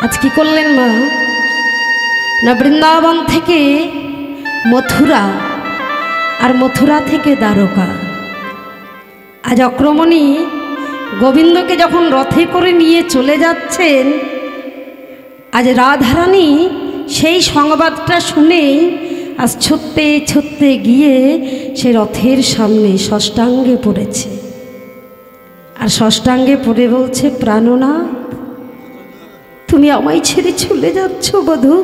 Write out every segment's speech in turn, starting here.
आज की करलेन मा ना बृंदावन थेके मथुरा और मथुरा थेके द्वारका। आज अक्रमणी गोविंद के जखन रथे करे निये चले जाच्छेन, आज राधारानी सेई संबादटा शुनेई आज छुटते छुटते गिये से रथेर सामने षष्ठांगे पड़ेছে और षष्ठांगे पड़े बोलছে, प्राणनाथ তুমি আমায় ছেড়ে চলে যাচ্ছ বধূ,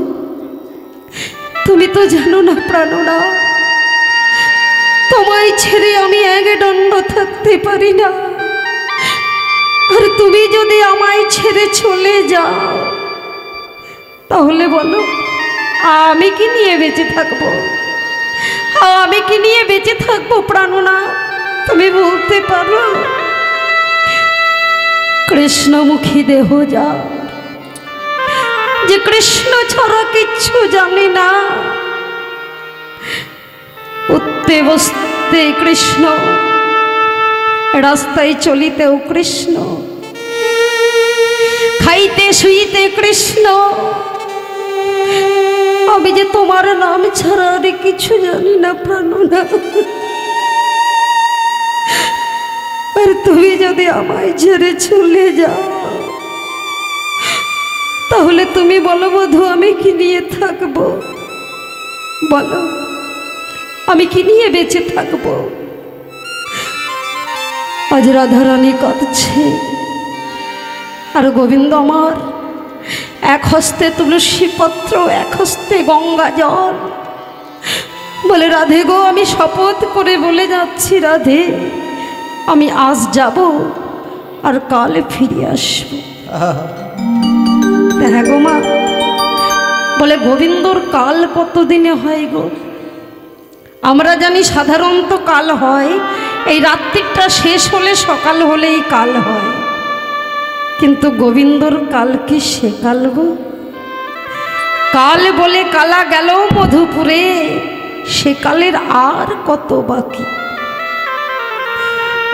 তুমি তো জানো না প্রাণনাথ, তোমায় ছেড়ে আমি এক দণ্ড থাকতে পারি না। আর তুমি যদি আমায় ছেড়ে চলে যাও তাহলে বলো আমি কি নিয়ে বেঁচে থাকবো, আমি কি নিয়ে বেঁচে থাকবো প্রাণনাথ, তুমি বলতে পারো? কৃষ্ণমুখী দেহ যা, যে কৃষ্ণ ছাড়া কিচ্ছু জানি না, উঠতে বসতে কৃষ্ণ, রাস্তায় চলিতেও কৃষ্ণ, খাইতে শুইতে কৃষ্ণ, আমি যে তোমার নাম ছাড়া আর কিছু জানি না প্রাণনাথ। আর তুমি যদি আমায় ছেড়ে চলে যাও তাহলে তুমি বলো বধূ আমি কি নিয়ে থাকবো, বলো আমি কি নিয়ে বেঁচে থাকবো? আজ রাধারানী কাঁদছে আর গোবিন্দ আমার এক হস্তে তুলসী পত্র এক হস্তে গঙ্গা জল, বলে রাধে গো আমি শপথ করে বলে যাচ্ছি রাধে, আমি আজ যাব আর কাল ফিরে আসবো। হ্যাঁ গো মা, বলে গোবিন্দর কাল কতদিনে হয় গো? আমরা জানি সাধারণত কাল হয় এই রাত্রিটা শেষ হলে সকাল হলেই কাল হয়, কিন্তু গোবিন্দর কাল কি সে কাল গো? কাল বলে কালা গেল মধুপুরে, সে কালের আর কত বাকি।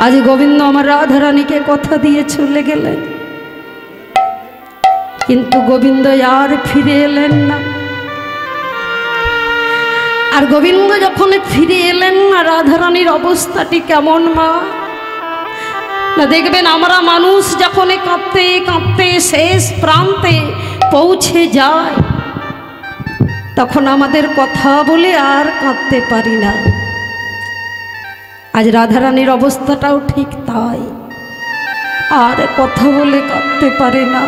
আজ গোবিন্দ আমার রাধারানীকে কথা দিয়ে চলে গেলেন, কিন্তু গোবিন্দ আর ফিরে এলেন না। আর গোবিন্দ যখন ফিরে এলেন না, রাধারানীর অবস্থাটি কেমন মা? না দেখবেন আমরা মানুষ যখন কাঁদতে কাঁদতে শেষ প্রান্তে পৌঁছে যায় তখন আমাদের কথা বলে আর কাঁদতে পারি না। আজ রাধারানীর অবস্থাটাও ঠিক তাই, আর কথা বলে কাঁদতে পারে না।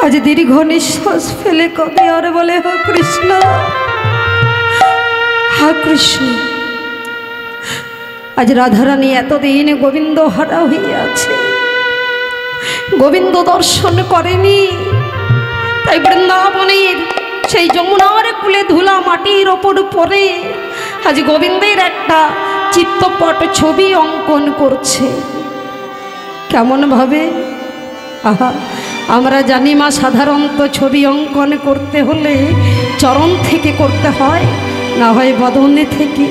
আজ দীর্ঘ নিঃশ্বাস ফেলে কাঁদে আর বলে হা কৃষ্ণ, হা কৃষ্ণ। আজ রাধারানী এতদিন গোবিন্দ হারা হয়ে আছে, গোবিন্দ দর্শন করেনি, তাই বৃন্দাবনের সেই যমুনার কুলে ধুলা মাটির ওপর পড়ে আজ গোবিন্দের একটা চিত্রপট ছবি অঙ্কন করছে। কেমন ভাবে? আহা, আমরা জানি মা সাধারণত ছবি অঙ্কন করতে হলে চরণ থেকে করতে হয়, না হয় বদনে থেকে,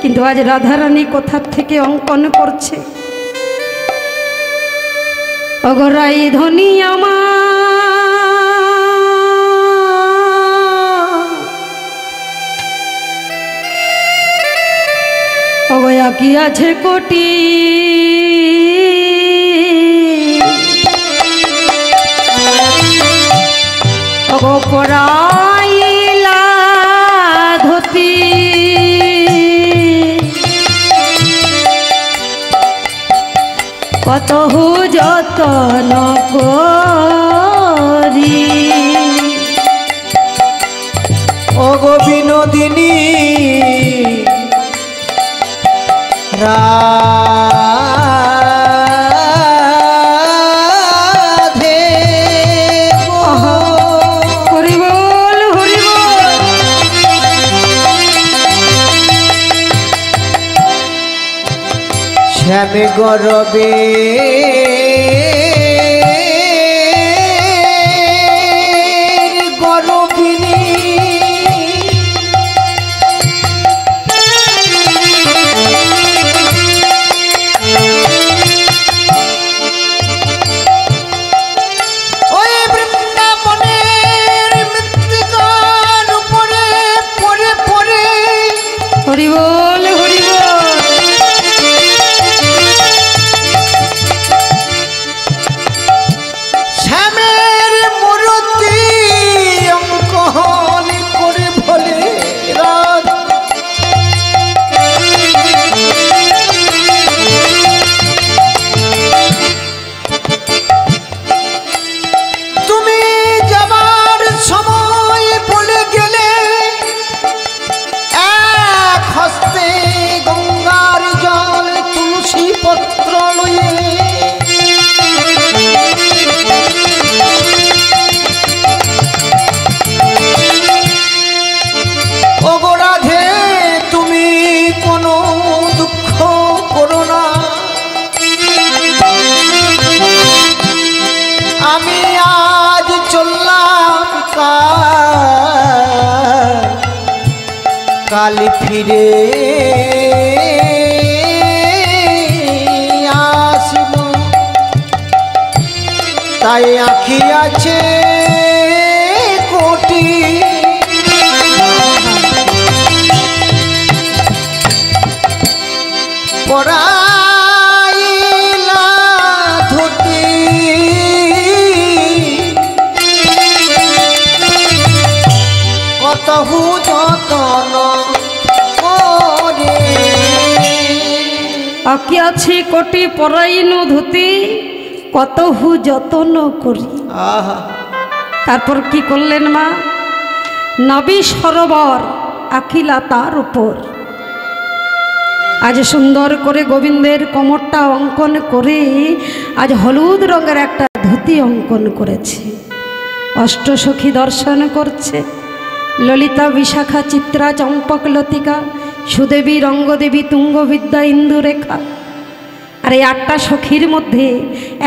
কিন্তু আজ রাধারানী কোথার থেকে অঙ্কন করছে? অগরাই ধনী আমার অগয়া কি আছে কোটি, অগপরাইলা ধতি, কতহু যতন করি, ওগো বিনোদিনী রাধে হরি বল হরি বল। শ্যামে গরবে গরবিনী, আজ চললাম কাল ফিরে আসব, তাই আঁখি আছে কোটি পরাইলা ধুতি কতহু যতন করে। আঁকি আছে কোটি পরাইনু ধুতি কতহু যতন করি। আহা তারপর কি করলেন মা? নবী সরোবর আঁকিলা তার উপর। আজ সুন্দর করে গোবিন্দের কোমরটা অঙ্কন করে আজ হলুদ রঙের একটা ধুতি অঙ্কন করেছে। অষ্টসখী দর্শন করছে, ললিতা, বিশাখা, চিত্রা, চম্পক, লতিকা, সুদেবী, রঙ্গদেবী, তুঙ্গবিদ্যা, ইন্দুরেখা। আর এই 8টা সখীর মধ্যে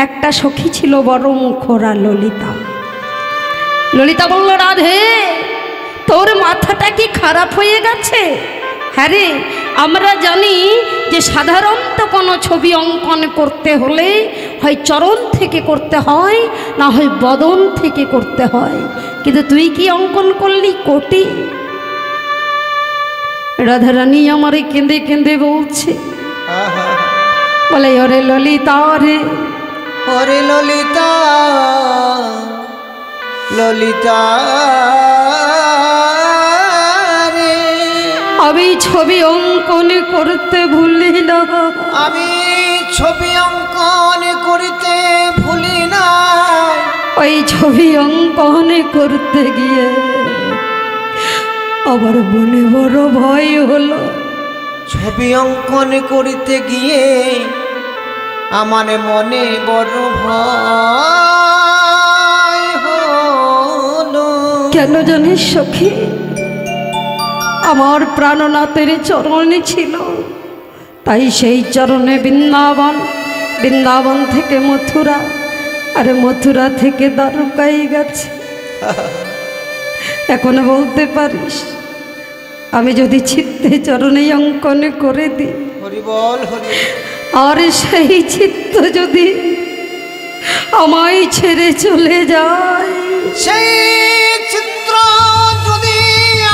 একটা সখী ছিল বড় মুখরা, ললিতা। ললিতা বলল, রাধে তোর মাথাটা কি খারাপ হয়ে গেছে? হ্যাঁ রে, আমরা জানি যে সাধারণত কোনো ছবি অঙ্কন করতে হলে হয় চরণ থেকে করতে হয়, না হয় বদন থেকে করতে হয়, কিন্তু তুই কি অঙ্কন করলি কোটি। রাধারানী আমারে কেঁদে কেঁদে বলছে, আহা বলে ওরে ললিতা রে, ওরে ললিতা ললিতা রে, আমি ছবি অঙ্কন করতে ভুলি না, আমি ছবি অঙ্কন করিতে ভুলি না। ওই ছবি অঙ্কন করতে গিয়ে আবার মনে বড় ভয় হলো। ছবি অঙ্কন করিতে গিয়ে আমার মনে বড় ভয় হলো। কেন জানিস সখী? আমার প্রাণনাথের চরণে ছিল, তাই সেই চরণে বৃন্দাবন, বৃন্দাবন থেকে মথুরা, আরে মথুরা থেকে দ্বারকায় গেছে। এখন বলতে পারিস আমি যদি চিত্তে চরণে অঙ্কন করে দিই, হরি বল হরি, আর সেই চিত্ত যদি আমায় ছেড়ে চলে যায়, সেই চিত্র যদি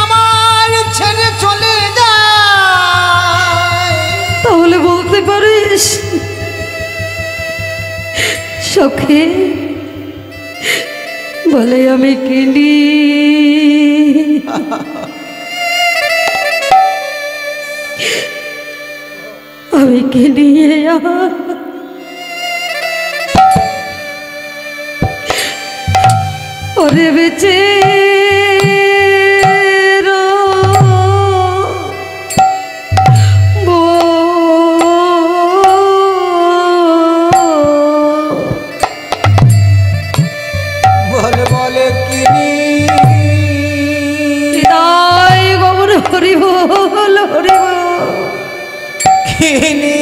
আমার ছেড়ে চলে যায়, তাহলে বলতে পারিস সখী বলে আমি কিনি, আমি কিনিয়ে ওরে বেচে বলে বলে কিনি, হৃদয় গৌর হরি বল হরি বল। কিনি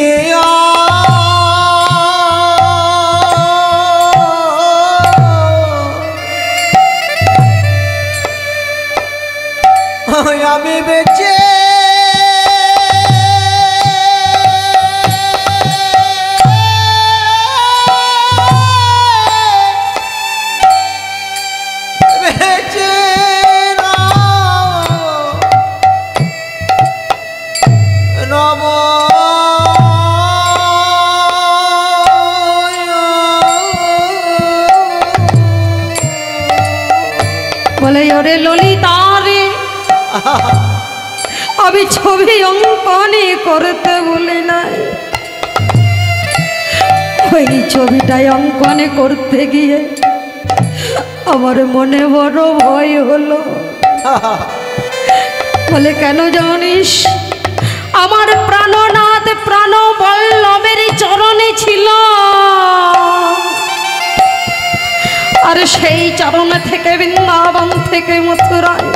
আমি বেঁচে বেঁচে রব। বলে ওরে ললিতা রে, আমি ছবি অঙ্কনে করতে বলি নাই, ওই ছবিটাই অঙ্কনে করতে গিয়ে আমার মনে বড় ভয় হলো। বলে কেন জানিস? আমার প্রাণনাথ প্রাণ বল্লভের চরণে ছিল, আর সেই চরণ থেকে বৃন্দাবন থেকে মথুরায়,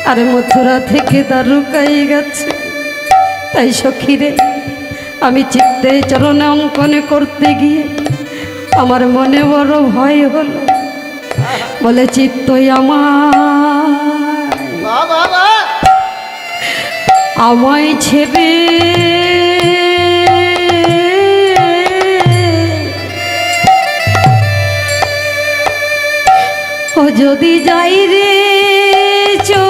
আর মথুরা থেকে দ্বারকায় গেছে। তাই সখীরে আমি চিত্তে চরণে অঙ্কনে করতে গিয়ে আমার মনে বড় ভয় হলো। বলে চিত্তই বাবা আমায় ছেবে ও যদি যাই রে চলে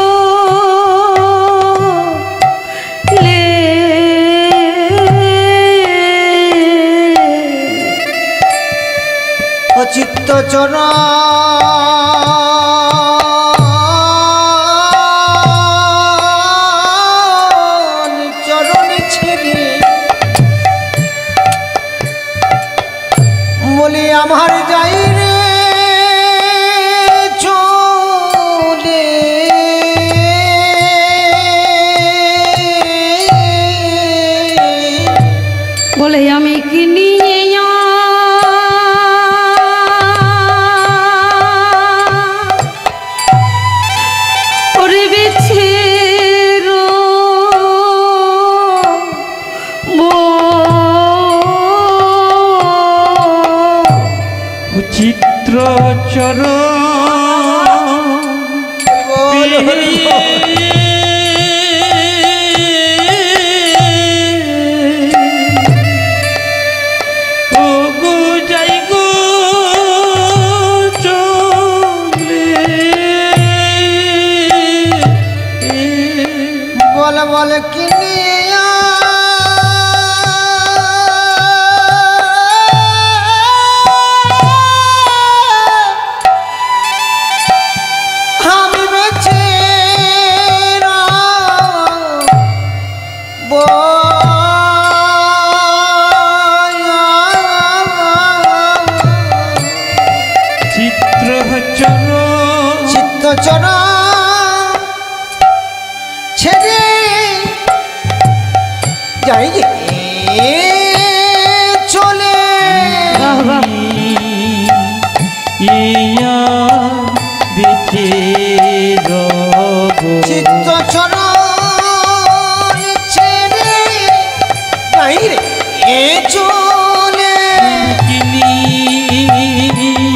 ও চিত্ত চরণ ছেড়ে বলি আমার যাই রে চলে বলে আমি কি নিয়ে ওরে বেছে চিত্র বল কিনিয়া আমি বেঁচে চিত্র চিত্ত চর ছেড়ে যাই চলে ইয়া বেঁচে রব চিত্ত চর ছেড়ে যাই রে চলে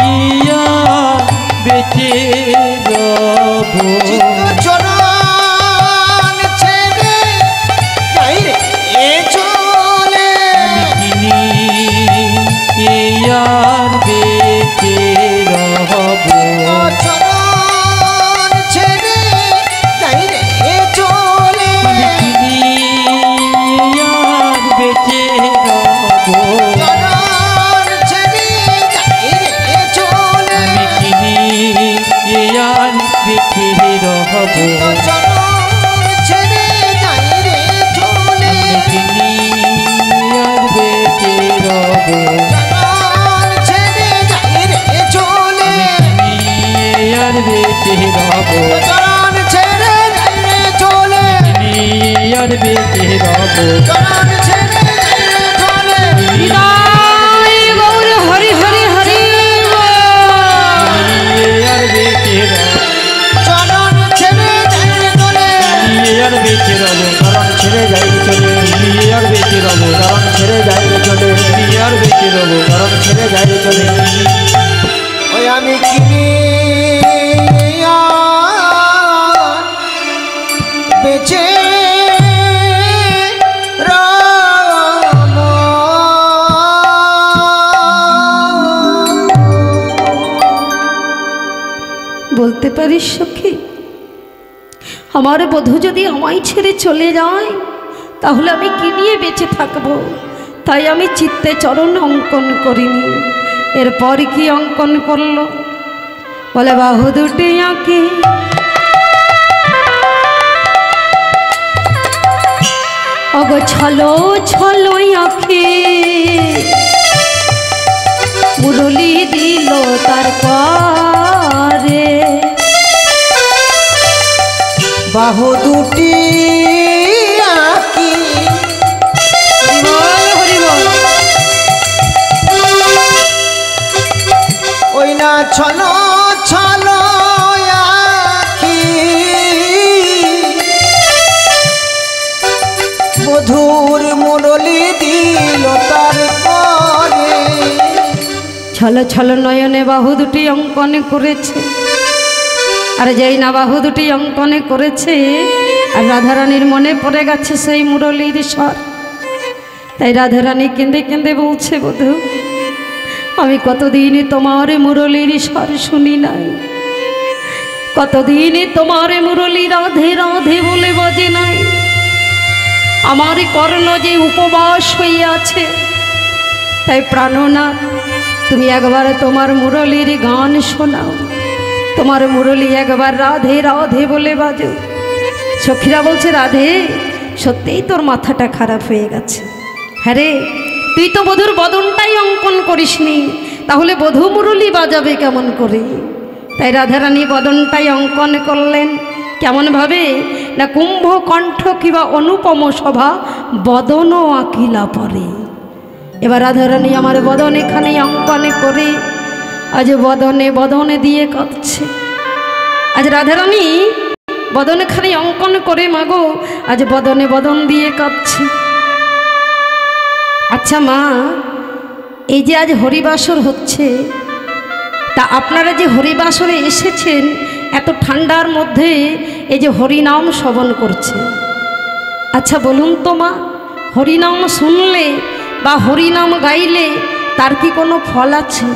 ইয়া বেঁচে রব চিত্ত চর ছেড়ে যাই রে চলে ইয়ার বেঁচে রব চরণ ছেড়ে যাই রে চলে ইয়ার বেঁচে রব চরণ ছেড়ে যাই রে চলে ইয়ার বেঁচে রব চরণ ছেড়ে যাই রে চলে ইয়ার বেঁচে রব চরণ ছেড়ে যাই রে চলে ইয়ার বেঁচে রব চরণ ছেড়ে যাই রে চলে ইয়ার বেঁচে রব চরণ ছেড়ে যাই রে চলে নিতাই গৌর হরি হরি হরি ইয়ার বেঁচে রব চরণ ছেড়ে যাই রে চলে ইয়ার বেঁচে রব কারণ ছেড়ে যাই চলে ইয়ার বেঁচে রব কারণ ছেড়ে যাই চলে ইয়ার বেঁচে রব কারণ ছেড়ে যাই চলে ওই আমি কিনিয়া বেঁচে রাম বলতে পারিস সখী আমার বধূ যদি আমায় ছেড়ে চলে যায় তাহলে আমি কি নিয়ে বেঁচে থাকবো তাই আমি চিত্তে চরণ অঙ্কন করিনি এরপর কি অঙ্কন করলো বলে বাহু দুটি আঁকি অগ ছলো ছলো আঁখি মুরলি দিল তার পারে বাহু দুটি আঁকি বল হরি বল ওই না ছলো ছলো আঁখি মধুর মুরলি দিল তার পরে ছল ছল নয়নে বাহু দুটি অঙ্কন করেছে। আর যেই না বাহু দুটি অঙ্কন করেছে আর রাধারানীর মনে পড়ে গেছে সেই মুরলীর স্বর। তাই রাধারানী কেঁদে কেঁদে বলছে, বধূ আমি কতদিন তোমার মুরলীর স্বর শুনি নাই, কতদিন তোমার মুরলী রাধে রাধে বলে বাজে নাই। আমার কর্ণ যে উপবাস হইয়াছে, তাই প্রাণনাথ তুমি একবার তোমার মুরলীর গান শোনাও, তোমার মুরলী একবার রাধে রাধে বলে বাজো। সখীরা বলছে, রাধে সত্যিই তোর মাথাটা খারাপ হয়ে গেছে। হ্যাঁ রে, তুই তো বধূর বদনটাই অঙ্কন করিসনি, তাহলে বধূ মুরলী বাজাবে কেমন করে? তাই রাধারানী বদনটাই অঙ্কন করলেন। কেমনভাবে না, কুম্ভকণ্ঠ কিংবা অনুপম শোভা বদন আঁকিলা পরে। এবার রাধারানী আমার বদন এখানে অঙ্কন করে আজ বদনে বদনে দিয়ে কাঁদছে। আজ রাধারানী বদন এখানে অঙ্কন করে মাগো আজ বদনে বদন দিয়ে কাঁদছে। আচ্ছা মা, এই যে আজ হরিবাসর হচ্ছে, তা আপনারা যে হরিবাসরে এসেছেন এত ঠান্ডার মধ্যে এই যে হরিনাম শ্রবণ করছে, আচ্ছা বলুন তো মা, হরিনাম শুনলে বা হরিনাম গাইলে তার কি কোনো ফল আছে?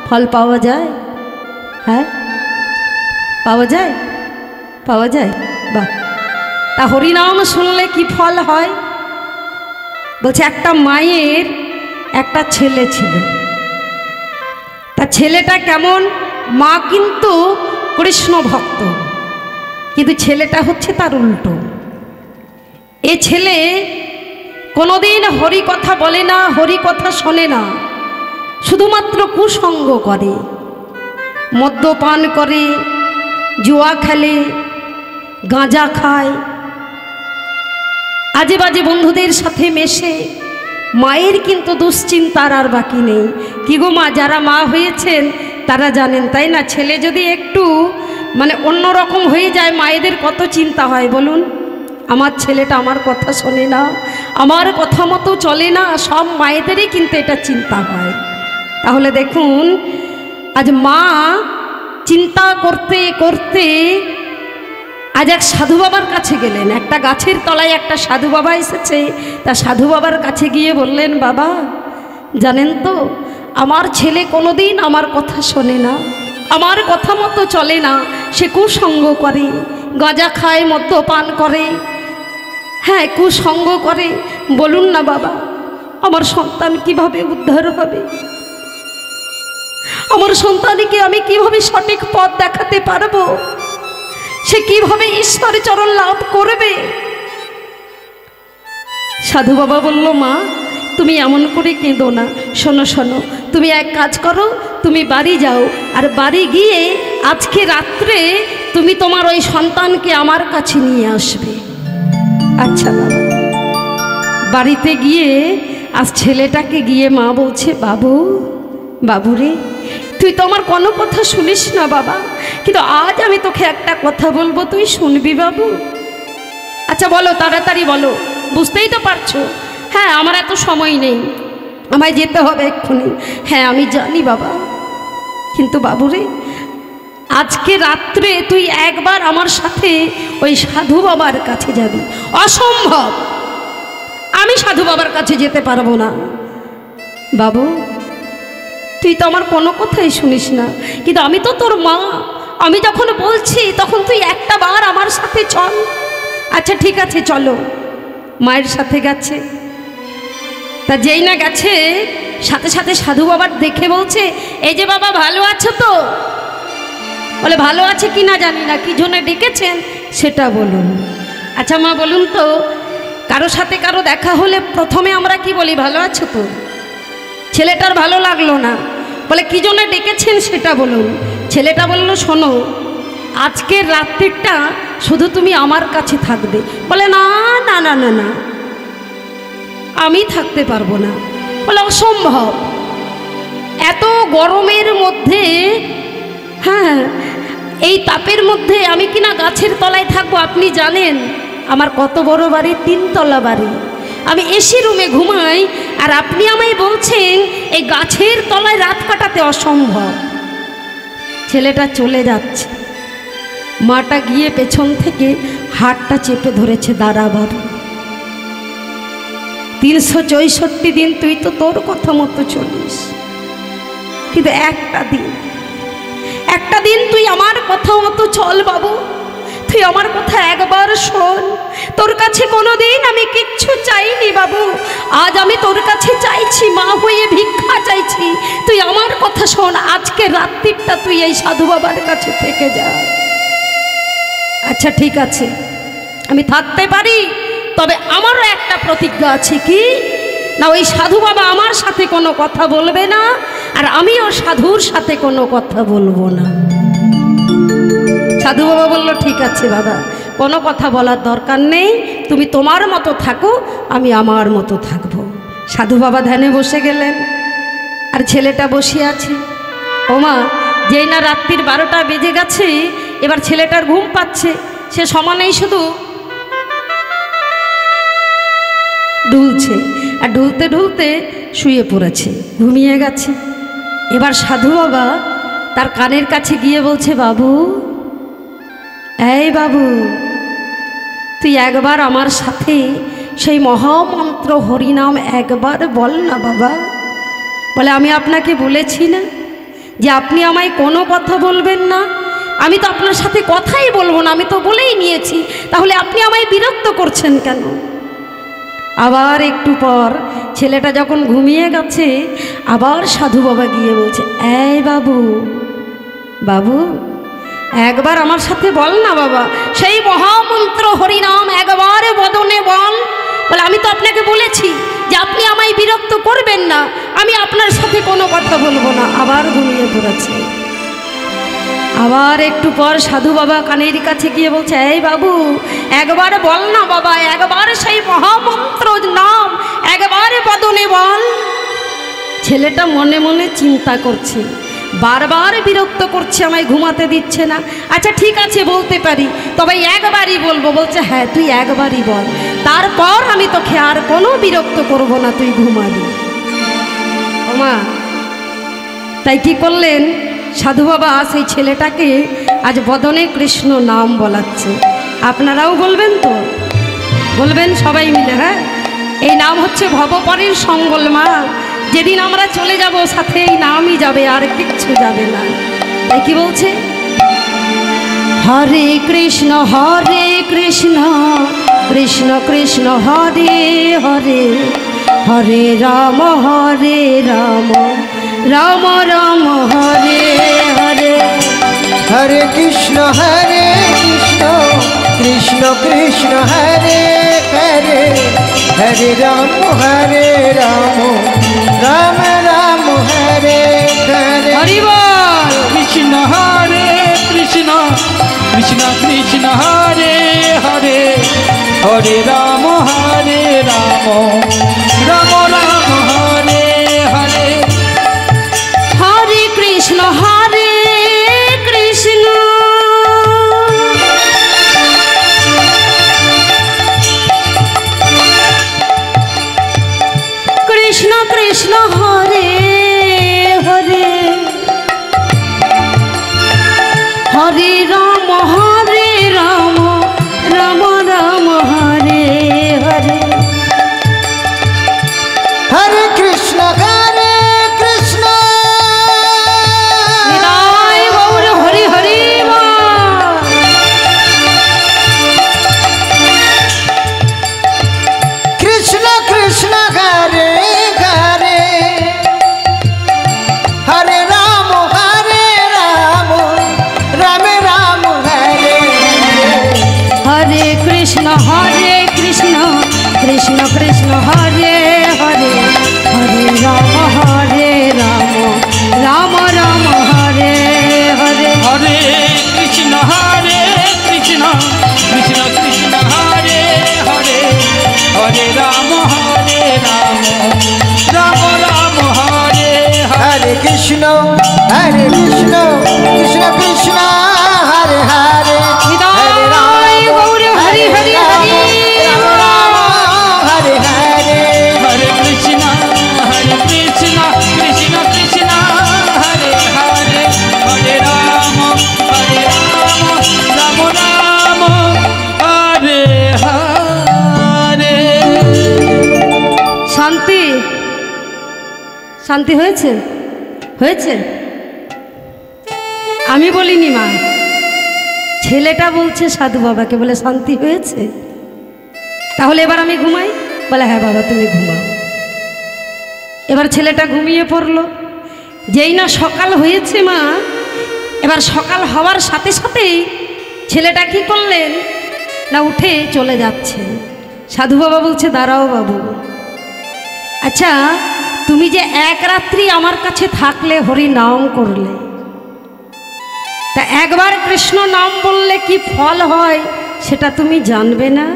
ফল পাওয়া যায়? হ্যাঁ পাওয়া যায়, পাওয়া যায়। বাহ, তা হরিনাম শুনলে কি ফল হয়? বলছে একটা মায়ের একটা ছেলে ছিল, তা ছেলেটা কেমন? মা কিন্তু কৃষ্ণ ভক্ত, কিন্তু ছেলেটা হচ্ছে তার উল্টো। এ ছেলে কোনোদিন হরি কথা বলে না, হরি কথা শোনে না, শুধুমাত্র কুসঙ্গ করে, মদ্যপান করে, জুয়া খেলে, গাঁজা খায়, আজে বাজে বন্ধুদের সাথে মেশে। মায়ের কিন্তু দুশ্চিন্তার আর বাকি নেই। কি গো মা, যারা মা হয়েছেন তারা জানেন, তাই না? ছেলে যদি একটু মানে অন্যরকম হয়ে যায়, মায়েদের কত চিন্তা হয় বলুন। আমার ছেলেটা আমার কথা শোনে না, আমার কথা মতো চলে না, সব মায়েদেরই কিন্তু এটা চিন্তা হয়। তাহলে দেখুন, আজ মা চিন্তা করতে করতে আজ এক সাধু বাবার কাছে গেলেন। একটা গাছের তলায় একটা সাধু বাবা এসেছে। তা সাধু বাবার কাছে গিয়ে বললেন, বাবা জানেন তো, আমার ছেলে কোনোদিন আমার কথা শোনে না, আমার কথা মতো চলে না, সে কুসঙ্গ করে, গাঁজা খায়, মদ্যপান করে, হ্যাঁ কুসঙ্গ করে। বলুন না বাবা, আমার সন্তান কিভাবে উদ্ধার হবে? আমার সন্তানকে আমি কিভাবে সঠিক পথ দেখাতে পারবো? সে কিভাবে ঈশ্বরের চরণ লাভ করবে? সাধু বাবা বলল, মা তুমি এমন করে কেঁদো না, শোনো শোনো, তুমি এক কাজ করো, তুমি বাড়ি যাও, আর বাড়ি গিয়ে আজকে রাত্রে তুমি তোমার ওই সন্তানকে আমার কাছে নিয়ে আসবে। আচ্ছা বাবা। বাড়িতে গিয়ে আজ ছেলেটাকে গিয়ে মা বলছে, বাবু বাবুরে, তুই তো আমার কোনো কথা শুনিস না বাবা, কিন্তু আজ আমি তোকে একটা কথা বলবো, তুই শুনবি বাবু? আচ্ছা বলো, তাড়াতাড়ি বলো, বুঝতেই তো পারছো। হ্যাঁ আমার এত সময় নেই, আমায় যেতে হবে এক্ষুনি। হ্যাঁ আমি জানি বাবা, কিন্তু বাবুরে আজকে রাত্রে তুই একবার আমার সাথে ওই সাধু বাবার কাছে যাবি। অসম্ভব, আমি সাধু বাবার কাছে যেতে পারবো না। বাবু তুই তো আমার কোনো কথাই শুনিস না, কিন্তু আমি তো তোর মা, আমি যখন বলছি তখন তুই একটা বার আমার সাথে চল। আচ্ছা ঠিক আছে চলো। মায়ের সাথে গেছে। তা যেই না গেছে, সাথে সাথে সাধু বাবার দেখে বলছে, এই যে বাবা ভালো আছো তো? বলে ভালো আছে কি না জানি না, কি জন্য ডেকেছেন সেটা বলুন। আচ্ছা মা বলুন তো, কারো সাথে কারো দেখা হলে প্রথমে আমরা কি বলি, ভালো আছো তো? ছেলেটার ভালো লাগলো না, বলে কি জন্য ডেকেছেন সেটা বলুন। ছেলেটা বলল, শোনো আজকের রাত্রিটা শুধু তুমি আমার কাছে থাকবে। বলে না না না না না, আমি থাকতে পারবো না। বলে অসম্ভব, এত গরমের মধ্যে, হ্যাঁ এই তাপের মধ্যে আমি কিনা গাছের তলায় থাকবো? আপনি জানেন আমার কত বড় বাড়ি, 3 তলা বাড়ি, আমি এসি রুমে ঘুমাই, আর আপনি আমায় বলছেন এই গাছের তলায় রাত কাটাতে অসম্ভব। ছেলেটা চলে যাচ্ছে, মাটা গিয়ে পেছন থেকে হাতটা চেপে ধরেছে, দাঁড়া বাবু, 364 দিন তুই তো তোর কথা মতো চলিস, কিন্তু একটা দিন তুই আমার কথা মতো চল বাবু, তুই আমার কথা একবার শোন। তোর কাছে কোনোদিন আমি কিচ্ছু চাইনি বাবু, আজ আমি তোর কাছে চাইছি, মা হয়ে ভিক্ষা চাইছি, তুই আমার কথা শোন, আজকে রাত্রিটা তুই এই সাধু বাবার কাছে থেকে যা। আচ্ছা ঠিক আছে, আমি থাকতে পারি, তবে আমারও একটা প্রতিজ্ঞা আছে। কি না, ওই সাধু বাবা আমার সাথে কোনো কথা বলবে না, আর আমিও সাধুর সাথে কোনো কথা বলবো না। সাধু বাবা বলল, ঠিক আছে বাবা, কোনো কথা বলার দরকার নেই, তুমি তোমার মতো থাকো, আমি আমার মতো থাকবো। সাধু বাবা ধ্যানে বসে গেলেন, আর ছেলেটা বসে আছে। ওমা, যেই না রাত্রির 12টা বেজে গেছে, এবার ছেলেটার ঘুম পাচ্ছে, সে সমানেই শুধু ঢুলছে, আর ঢুলতে ঢুলতে শুয়ে পড়েছে, ঘুমিয়ে গেছে। এবার সাধু বাবা তার কানের কাছে গিয়ে বলছে, বাবু, এই বাবু, তুই একবার আমার সাথে সেই মহামন্ত্র হরিনাম একবার বল না বাবা। বলে, আমি আপনাকে বলেছি না যে আপনি আমায় কোনো কথা বলবেন না? আমি তো আপনার সাথে কথাই বলবো না, আমি তো বলেই নিয়েছি, তাহলে আপনি আমায় বিরক্ত করছেন কেন? আবার একটু পর ছেলেটা যখন ঘুমিয়ে গেছে, আবার সাধু বাবা গিয়ে বলছে, এই বাবু, বাবু, একবার আমার সাথে বল না বাবা, সেই মহামন্ত্র হরিনাম একবার বদনে বল। বলে, আমি তো আপনাকে বলেছি যে আপনি আমায় বিরক্ত করবেন না, আমি আপনার সাথে কোনো কথা বলবো না। আবার ঘুমিয়ে পড়েছে। আবার একটু পর সাধু বাবা কানের কাছে গিয়ে বলছে, এই বাবু, একবার বল না বাবা, একবার সেই মহামন্ত্র নাম একবার বদনে বল। ছেলেটা মনে মনে চিন্তা করছে, বারবার বিরক্ত করছে, আমায় ঘুমাতে দিচ্ছে না। আচ্ছা ঠিক আছে, বলতে পারি, তবে একবারই বলবো। বলছে, হ্যাঁ তুই একবারই বল, তারপর আমি তোকে আর কোনো বিরক্ত করব না, তুই ঘুমাবি। ওমা, তাই কি করলেন সাধু বাবা, সেই ছেলেটাকে আজ বদনে কৃষ্ণ নাম বলাচ্ছে। আপনারাও বলবেন তো? বলবেন সবাই মিলে? হ্যাঁ, এই নাম হচ্ছে ভবপরীর সম্বল মা, যেদিন আমরা চলে যাব সাথে এই নামই যাবে, আর কিচ্ছু যাবে না। তাই কি বলছে, হরে কৃষ্ণ কৃষ্ণ কৃষ্ণ হরে হরে, হরে রাম রাম রাম হরে হরে। হরে কৃষ্ণ কৃষ্ণ কৃষ্ণ হরে হরে, হরে রাম রাম রাম হরে হরে। হরি বল। কৃষ্ণ কৃষ্ণ কৃষ্ণ হরে হরে, হরে রাম রাম রাম হরে হরে। হরে কৃষ্ণ কৃষ্ণ কৃষ্ণ কৃষ্ণ হরে হরে, হরে রাম রাম রাম হরে হরে। শান্তি হয়েছে? হয়েছে? আমি বলিনি মা, ছেলেটা বলছে সাধু বাবাকে, বলে শান্তি হয়েছে। তাহলে এবার আমি ঘুমাই? বলে হ্যাঁ বাবা তুমি ঘুমাও। এবার ছেলেটা ঘুমিয়ে পড়লো। যেই না সকাল হয়েছে মা, এবার সকাল হওয়ার সাথে সাথেই ছেলেটা কি করলেন না, উঠে চলে যাচ্ছে। সাধু বাবা বলছে দাঁড়াও বাবু, আচ্ছা তুমি যে এক রাত্রি আমার কাছে থাকলে, হরি নাম করলে, তা একবার কৃষ্ণ নাম বললে কি ফল হয় সেটা তুমি জানবে না?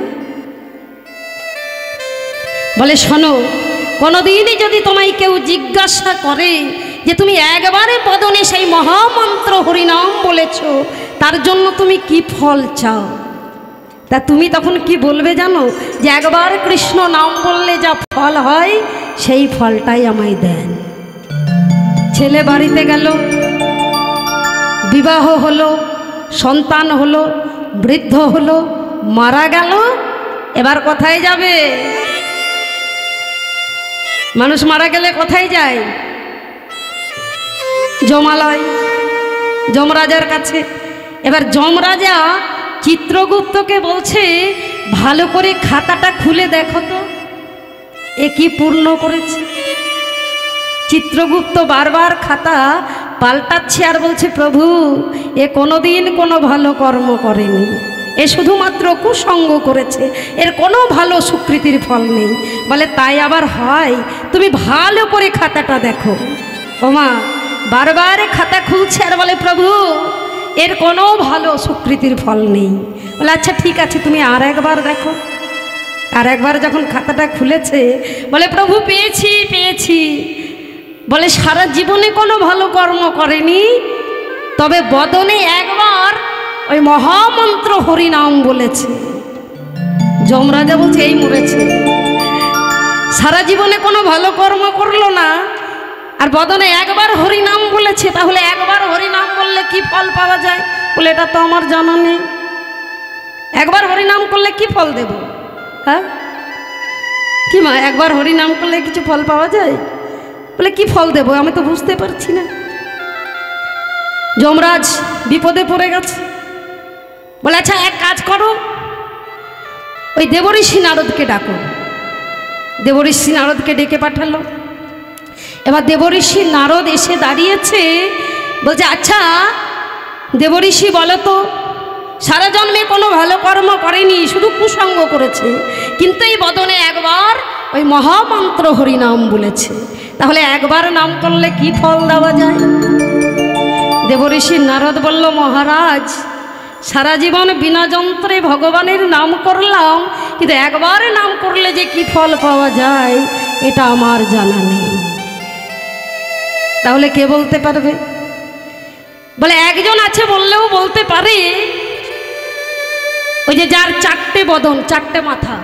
বলে শোনো, কোনোদিনই যদি তোমায় কেউ জিজ্ঞাসা করে যে তুমি একবারে বদনে সেই মহামন্ত্র হরিনাম বলেছ, তার জন্য তুমি কি ফল চাও, তা তুমি তখন কি বলবে জানো? যে একবার কৃষ্ণ নাম বললে যা ফল হয় সেই ফলটাই আমায় দেন। ছেলে বাড়িতে গেল, বিবাহ হলো, সন্তান হলো, বৃদ্ধ হলো, মারা গেল, এবার কোথায় যাবে? মানুষ মারা গেলে কোথায় যায়? যমালয়, যমরাজার কাছে। এবার যমরাজা চিত্রগুপ্তকে বলছে ভালো করে খাতাটা খুলে দেখো তো এ কি পূর্ণ করেছে। চিত্রগুপ্ত বারবার খাতা পাল্টাচ্ছে আর বলছে প্রভু এ কোনোদিন কোনো ভালো কর্ম করেনি, এ শুধুমাত্র কুসঙ্গ করেছে, এর কোনো ভালো স্বীকৃতির ফল নেই। বলে তাই আবার হয়? তুমি ভালো করে খাতাটা দেখো। ওমা বারবার খাতা খুলছে আর বলে প্রভু এর কোনো ভালো স্বীকৃতির ফল নেই। বলে আচ্ছা ঠিক আছে তুমি আর একবার দেখো। আর একবার যখন খাতাটা খুলেছে বলে প্রভু পেয়েছি পেয়েছি। বলে সারা জীবনে কোনো ভালো কর্ম করেনি, তবে বদনে একবার ওই মহামন্ত্র হরিনাম বলেছে। যমরাজা বলছে এই মরেছে, সারা জীবনে কোনো ভালো কর্ম করলো না, আর বদনে একবার হরিনাম বলেছে। তাহলে একবার হরিনাম বললে কি ফল পাওয়া যায়? বলে এটা তো আমার জানা নেই। একবার হরিনাম করলে কি ফল দেব? হ্যাঁ কি মা, একবার হরিনাম করলে কিছু ফল পাওয়া যায়? বলে কি ফল দেব আমি তো বুঝতে পারছি না। যমরাজ বিপদে পড়ে গেছে। বলে আচ্ছা এক কাজ করো, ওই দেবঋষি নারদকে ডাকো। দেবঋষি নারদকে ডেকে পাঠালো। এবার দেবঋষি নারদ এসে দাঁড়িয়েছে, বলছে আচ্ছা দেবঋষি বলো তো, সারা জন্মে কোনো ভালো কর্ম করেনি, শুধু কুসঙ্গ করেছে, কিন্তু এই বদনে একবার ওই মহামন্ত্র হরিনাম বলেছে, তাহলে একবার নাম করলে কি ফল দেওয়া যায়? দেবঋষি নারদ বলল মহারাজ সারা জীবন বিনা যন্ত্রে ভগবানের নাম করলাম, কিন্তু একবার নাম করলে যে কি ফল পাওয়া যায় এটা আমার জানা নেই। তাহলে কে বলতে পারবে? বলে একজন আছে, বললেও বলতে পারে, ওই যে যার চারটে বদন চারটে মাথা,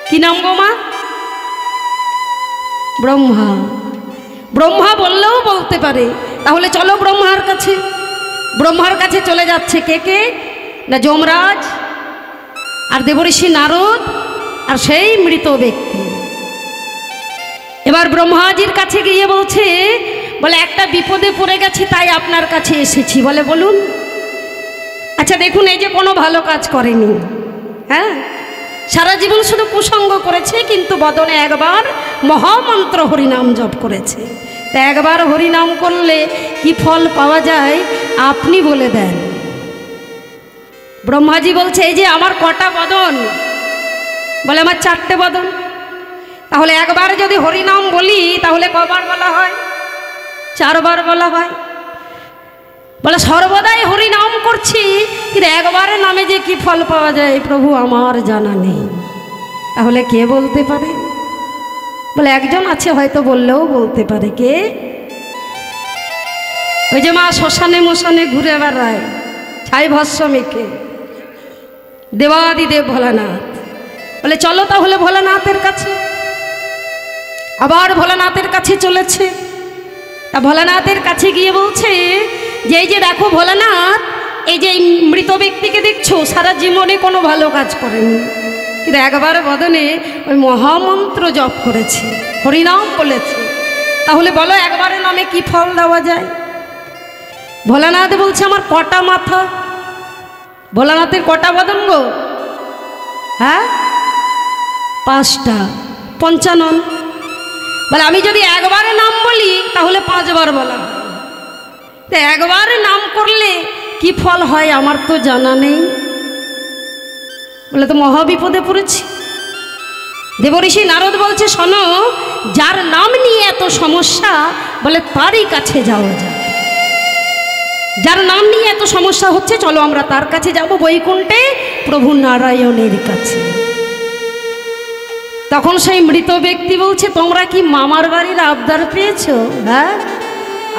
কি নাম গো মা? ব্রহ্মা। ব্রহ্মা বললেও বলতে পারে। তাহলে চলো ব্রহ্মার কাছে। ব্রহ্মার কাছে চলে যাচ্ছে কে কে না, যমরাজ আর দেবঋষি নারদ আর সেই মৃত ব্যক্তি। এবার ব্রহ্মাজির কাছে গিয়ে বলছে, বলে একটা বিপদে পড়ে গেছি তাই আপনার কাছে এসেছি। বলে বলুন। আচ্ছা দেখুন এই যে কোনো ভালো কাজ করেনি, হ্যাঁ সারা জীবন শুধু কুসঙ্গ করেছে, কিন্তু বদনে একবার মহামন্ত্র হরিনাম জপ করেছে, তা একবার হরিনাম করলে কি ফল পাওয়া যায় আপনি বলে দেন। ব্রহ্মাজি বলছে এই যে আমার কটা বদন? বলে আমার চারটে বদন। তাহলে একবার যদি হরিনাম বলি তাহলে কবার বলা হয়? 4 বার বলা হয়। বলে সর্বদাই হরিনাম করছি, কিন্তু একবারে নামে যে কি ফল পাওয়া যায় প্রভু আমার জানা নেই। তাহলে কে বলতে পারে? বলে একজন আছে, হয়তো বললেও বলতে পারে। কে? ওই যে মা শ্মশানে মশানে ঘুরে বেড়ায় ছাই ভস্য মেখে, দেবাদিদেব ভোলানাথ। বলে চলো তাহলে ভোলানাথের কাছে। আবার ভোলানাথের কাছে চলেছে। তা ভোলানাথের কাছে গিয়ে বলছে যে এই যে দেখো ভোলানাথ, এই যে মৃত ব্যক্তিকে দেখছো সারা জীবনে কোনো ভালো কাজ করেনি, কিন্তু একবার বদনে ওই মহামন্ত্র জপ করেছে, হরিনাম বলেছে। তাহলে বলো একবারে নামে কি ফল দেওয়া যায়? ভোলানাথ বলছে আমার কটা মাথা? ভোলানাথের কটা বদন গো? হ্যাঁ, 5টা, 55। বলে আমি যদি একবারে নাম বলি তাহলে 5 বার বলা হয়। তো একবারে নাম করলে কি ফল হয় আমার তো জানা নেই। বলে তো মহাবিপদে পড়েছি। দেবঋষি নারদ বলছে শোনো, যার নাম নিয়ে এত সমস্যা বলে তারই কাছে যাওয়া যায়। যার নাম নিয়ে এত সমস্যা হচ্ছে চলো আমরা তার কাছে যাব, বৈকুণ্ঠে প্রভু নারায়ণের কাছে। তখন সেই মৃত ব্যক্তি বলছে তোমরা কি মামার বাড়ির আবদার পেয়েছো? হ্যাঁ,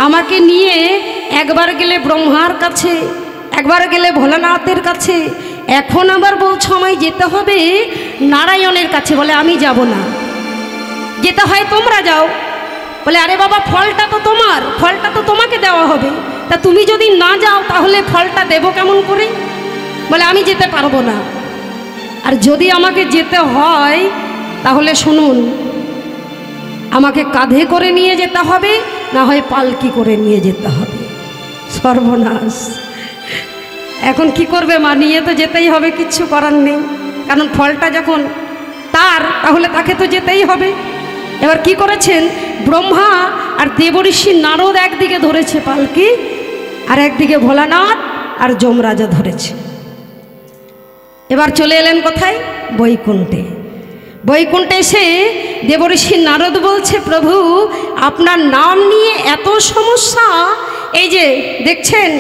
আমাকে নিয়ে একবার গেলে ব্রহ্মার কাছে, একবার গেলে ভোলানাথের কাছে, এখন আবার বলছো আমায় যেতে হবে নারায়ণের কাছে। বলে আমি যাব না, যেতে হয় তোমরা যাও। বলে আরে বাবা ফলটা তো তোমার, ফলটা তো তোমাকে দেওয়া হবে, তা তুমি যদি না যাও তাহলে ফলটা দেবো কেমন করে? বলে আমি যেতে পারবো না। আর যদি আমাকে যেতে হয় তাহলে শুনুন, আমাকে কাঁধে করে নিয়ে যেতে হবে, না হয় পালকি করে নিয়ে যেতে হবে। সর্বনাশ! এখন কি করবে মা? নিয়ে তো যেতেই হবে, কিচ্ছু করার নেই, কারণ ফলটা যখন তার তাহলে তাকে তো যেতেই হবে। এবার কি করেছেন, ব্রহ্মা আর দেবঋষি নারদ একদিকে ধরেছে পালকি, আর একদিকে ভোলানাথ আর যমরাজা ধরেছে। এবার চলে এলেন কোথায়? বৈকুণ্ঠে। বৈকুণ্ঠে এসে দেবঋষি নারদ বলছে প্রভু আপনার নাম নিয়ে এত সমস্যা, এই যে দেখছেন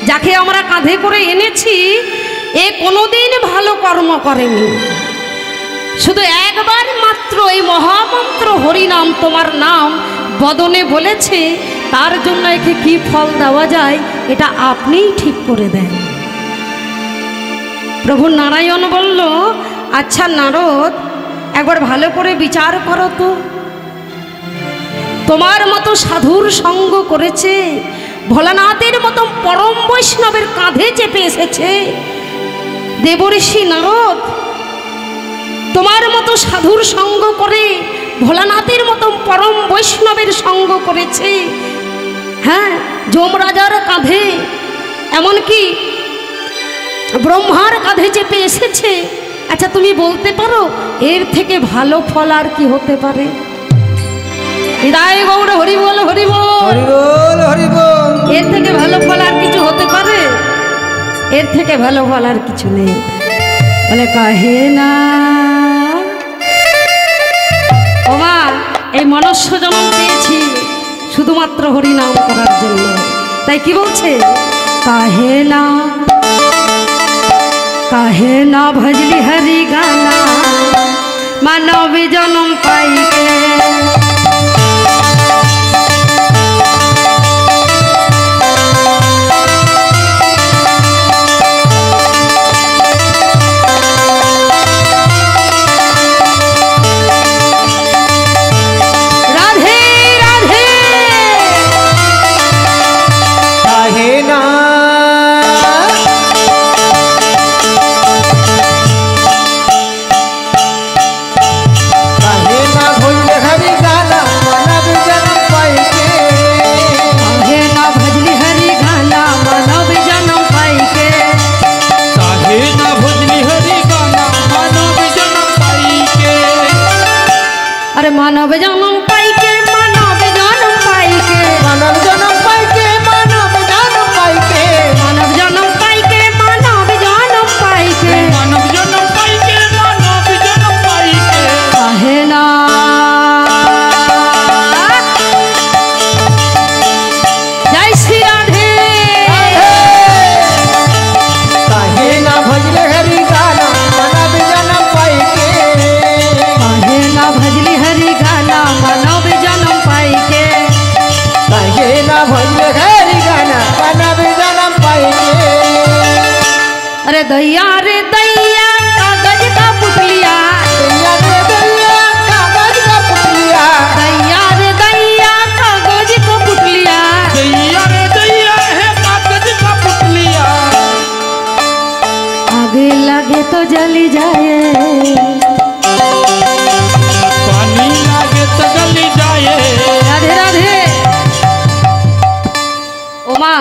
যাকে আমরা কাঁধে করে এনেছি এ কোনোদিন ভালো কর্ম করেনি, শুধু একবার মাত্র এই মহামন্ত্র হরিনাম তোমার নাম বদনে বলেছে, তার জন্য একে কি ফল দেওয়া যায় এটা আপনিই ঠিক করে দেন। প্রভু নারায়ণ বলল আচ্ছা নারদ, একবার ভালো করে বিচার করো তো, তোমার মতো সাধুর সঙ্গ করেছে, ভোলানাথের মতো পরম বৈষ্ণবের কাঁধে চেপে এসেছে দেবঋষি নারদ, তোমার মতো সাধুর সঙ্গ করে ভোলানাথের মতো পরম বৈষ্ণবের সঙ্গ করেছে, হ্যাঁ যমরাজার কাঁধে, এমনকি ব্রহ্মার কাঁধে চেপে এসেছে। আচ্ছা তুমি বলতে পারো এর থেকে ভালো ফল আর কি হতে পারে? হৃদয় গৌর হরি বল, হরি বল, হরি বল, হরি বল। এর থেকে ভালো ফল আর কিছু হতে পারে? এর থেকে ভালো ফল আর কিছু নেই। বলে কাহে না ওমা, এই মনুষ্য জন্ম পেয়েছি শুধুমাত্র হরিনাম করার জন্য, তাই কি বলছে? কাহে না, কাহে না ভজলি হরি গানা মানব জন্ম পাইকে, মানব জন্ম পাইকে, মানব জন্ম পাইকে, মানব জনম পাইকে, মানব জনম পাইকে, মানব জন্ম পাইকে, মানব জন্ম পাইকে, মানব জন্ম পাইকে, মানব জন্ম পাইকে, কাহে না জয় শ্রী রাধে, কাহে না ভজলে হরি গানা মানব জনম পাইকে, কাহে না ভজলি হরি গানা মানব জন্ম পাইকে, কাহে না ভজলে হরি গানা মানব জনম পাইকে। अरे दैया रे दैया कागज का पुतलिया, दैया रे दैया कागज का पुतलिया, दैया रे दैया कागज का पुतलिया, दैया रे दैया है कागज का पुतलिया, आगे लगे तो जली जाए, মা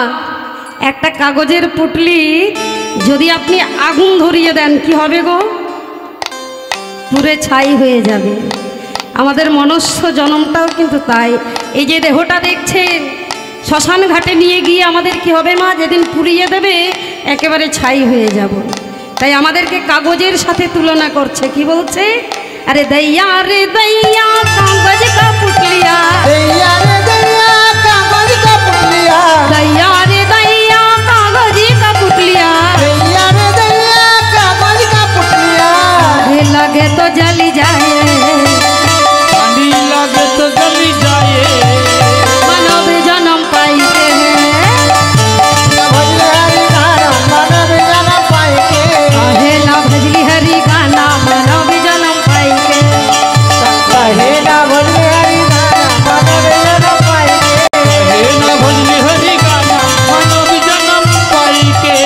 একটা কাগজের পুটলি যদি আপনি আগুন ধরিয়ে দেন কি হবে গো? পুরে ছাই হয়ে যাবে। আমাদের মনুষ্য জনমটাও কিন্তু তাই। এই যে দেহটা দেখছেন, শ্মশান ঘাটে নিয়ে গিয়ে আমাদের কি হবে মা? যেদিন পুড়িয়ে দেবে একেবারে ছাই হয়ে যাব। তাই আমাদেরকে কাগজের সাথে তুলনা করছে। কি বলছে? আরে दैया रे दैया कागज का पुतलिया, दैया रे दैया कागज का पुतलिया, दैया रे दैया कागज का पुतलिया, दैया रे दैया कागज का पुतलिया, अरे लगे तो जली जाए, पानी लगे तो जली जाए, मानव जन्म पाइते भजले हरि गाना मानव जन्म पाइके, कहे ना भजली हरि गाना मानव जन्म पाइके, कहे ना भजले हरि गाना मानव जन्म पाइके, हे न भजली हरि गाना मानव जन्म पाई के।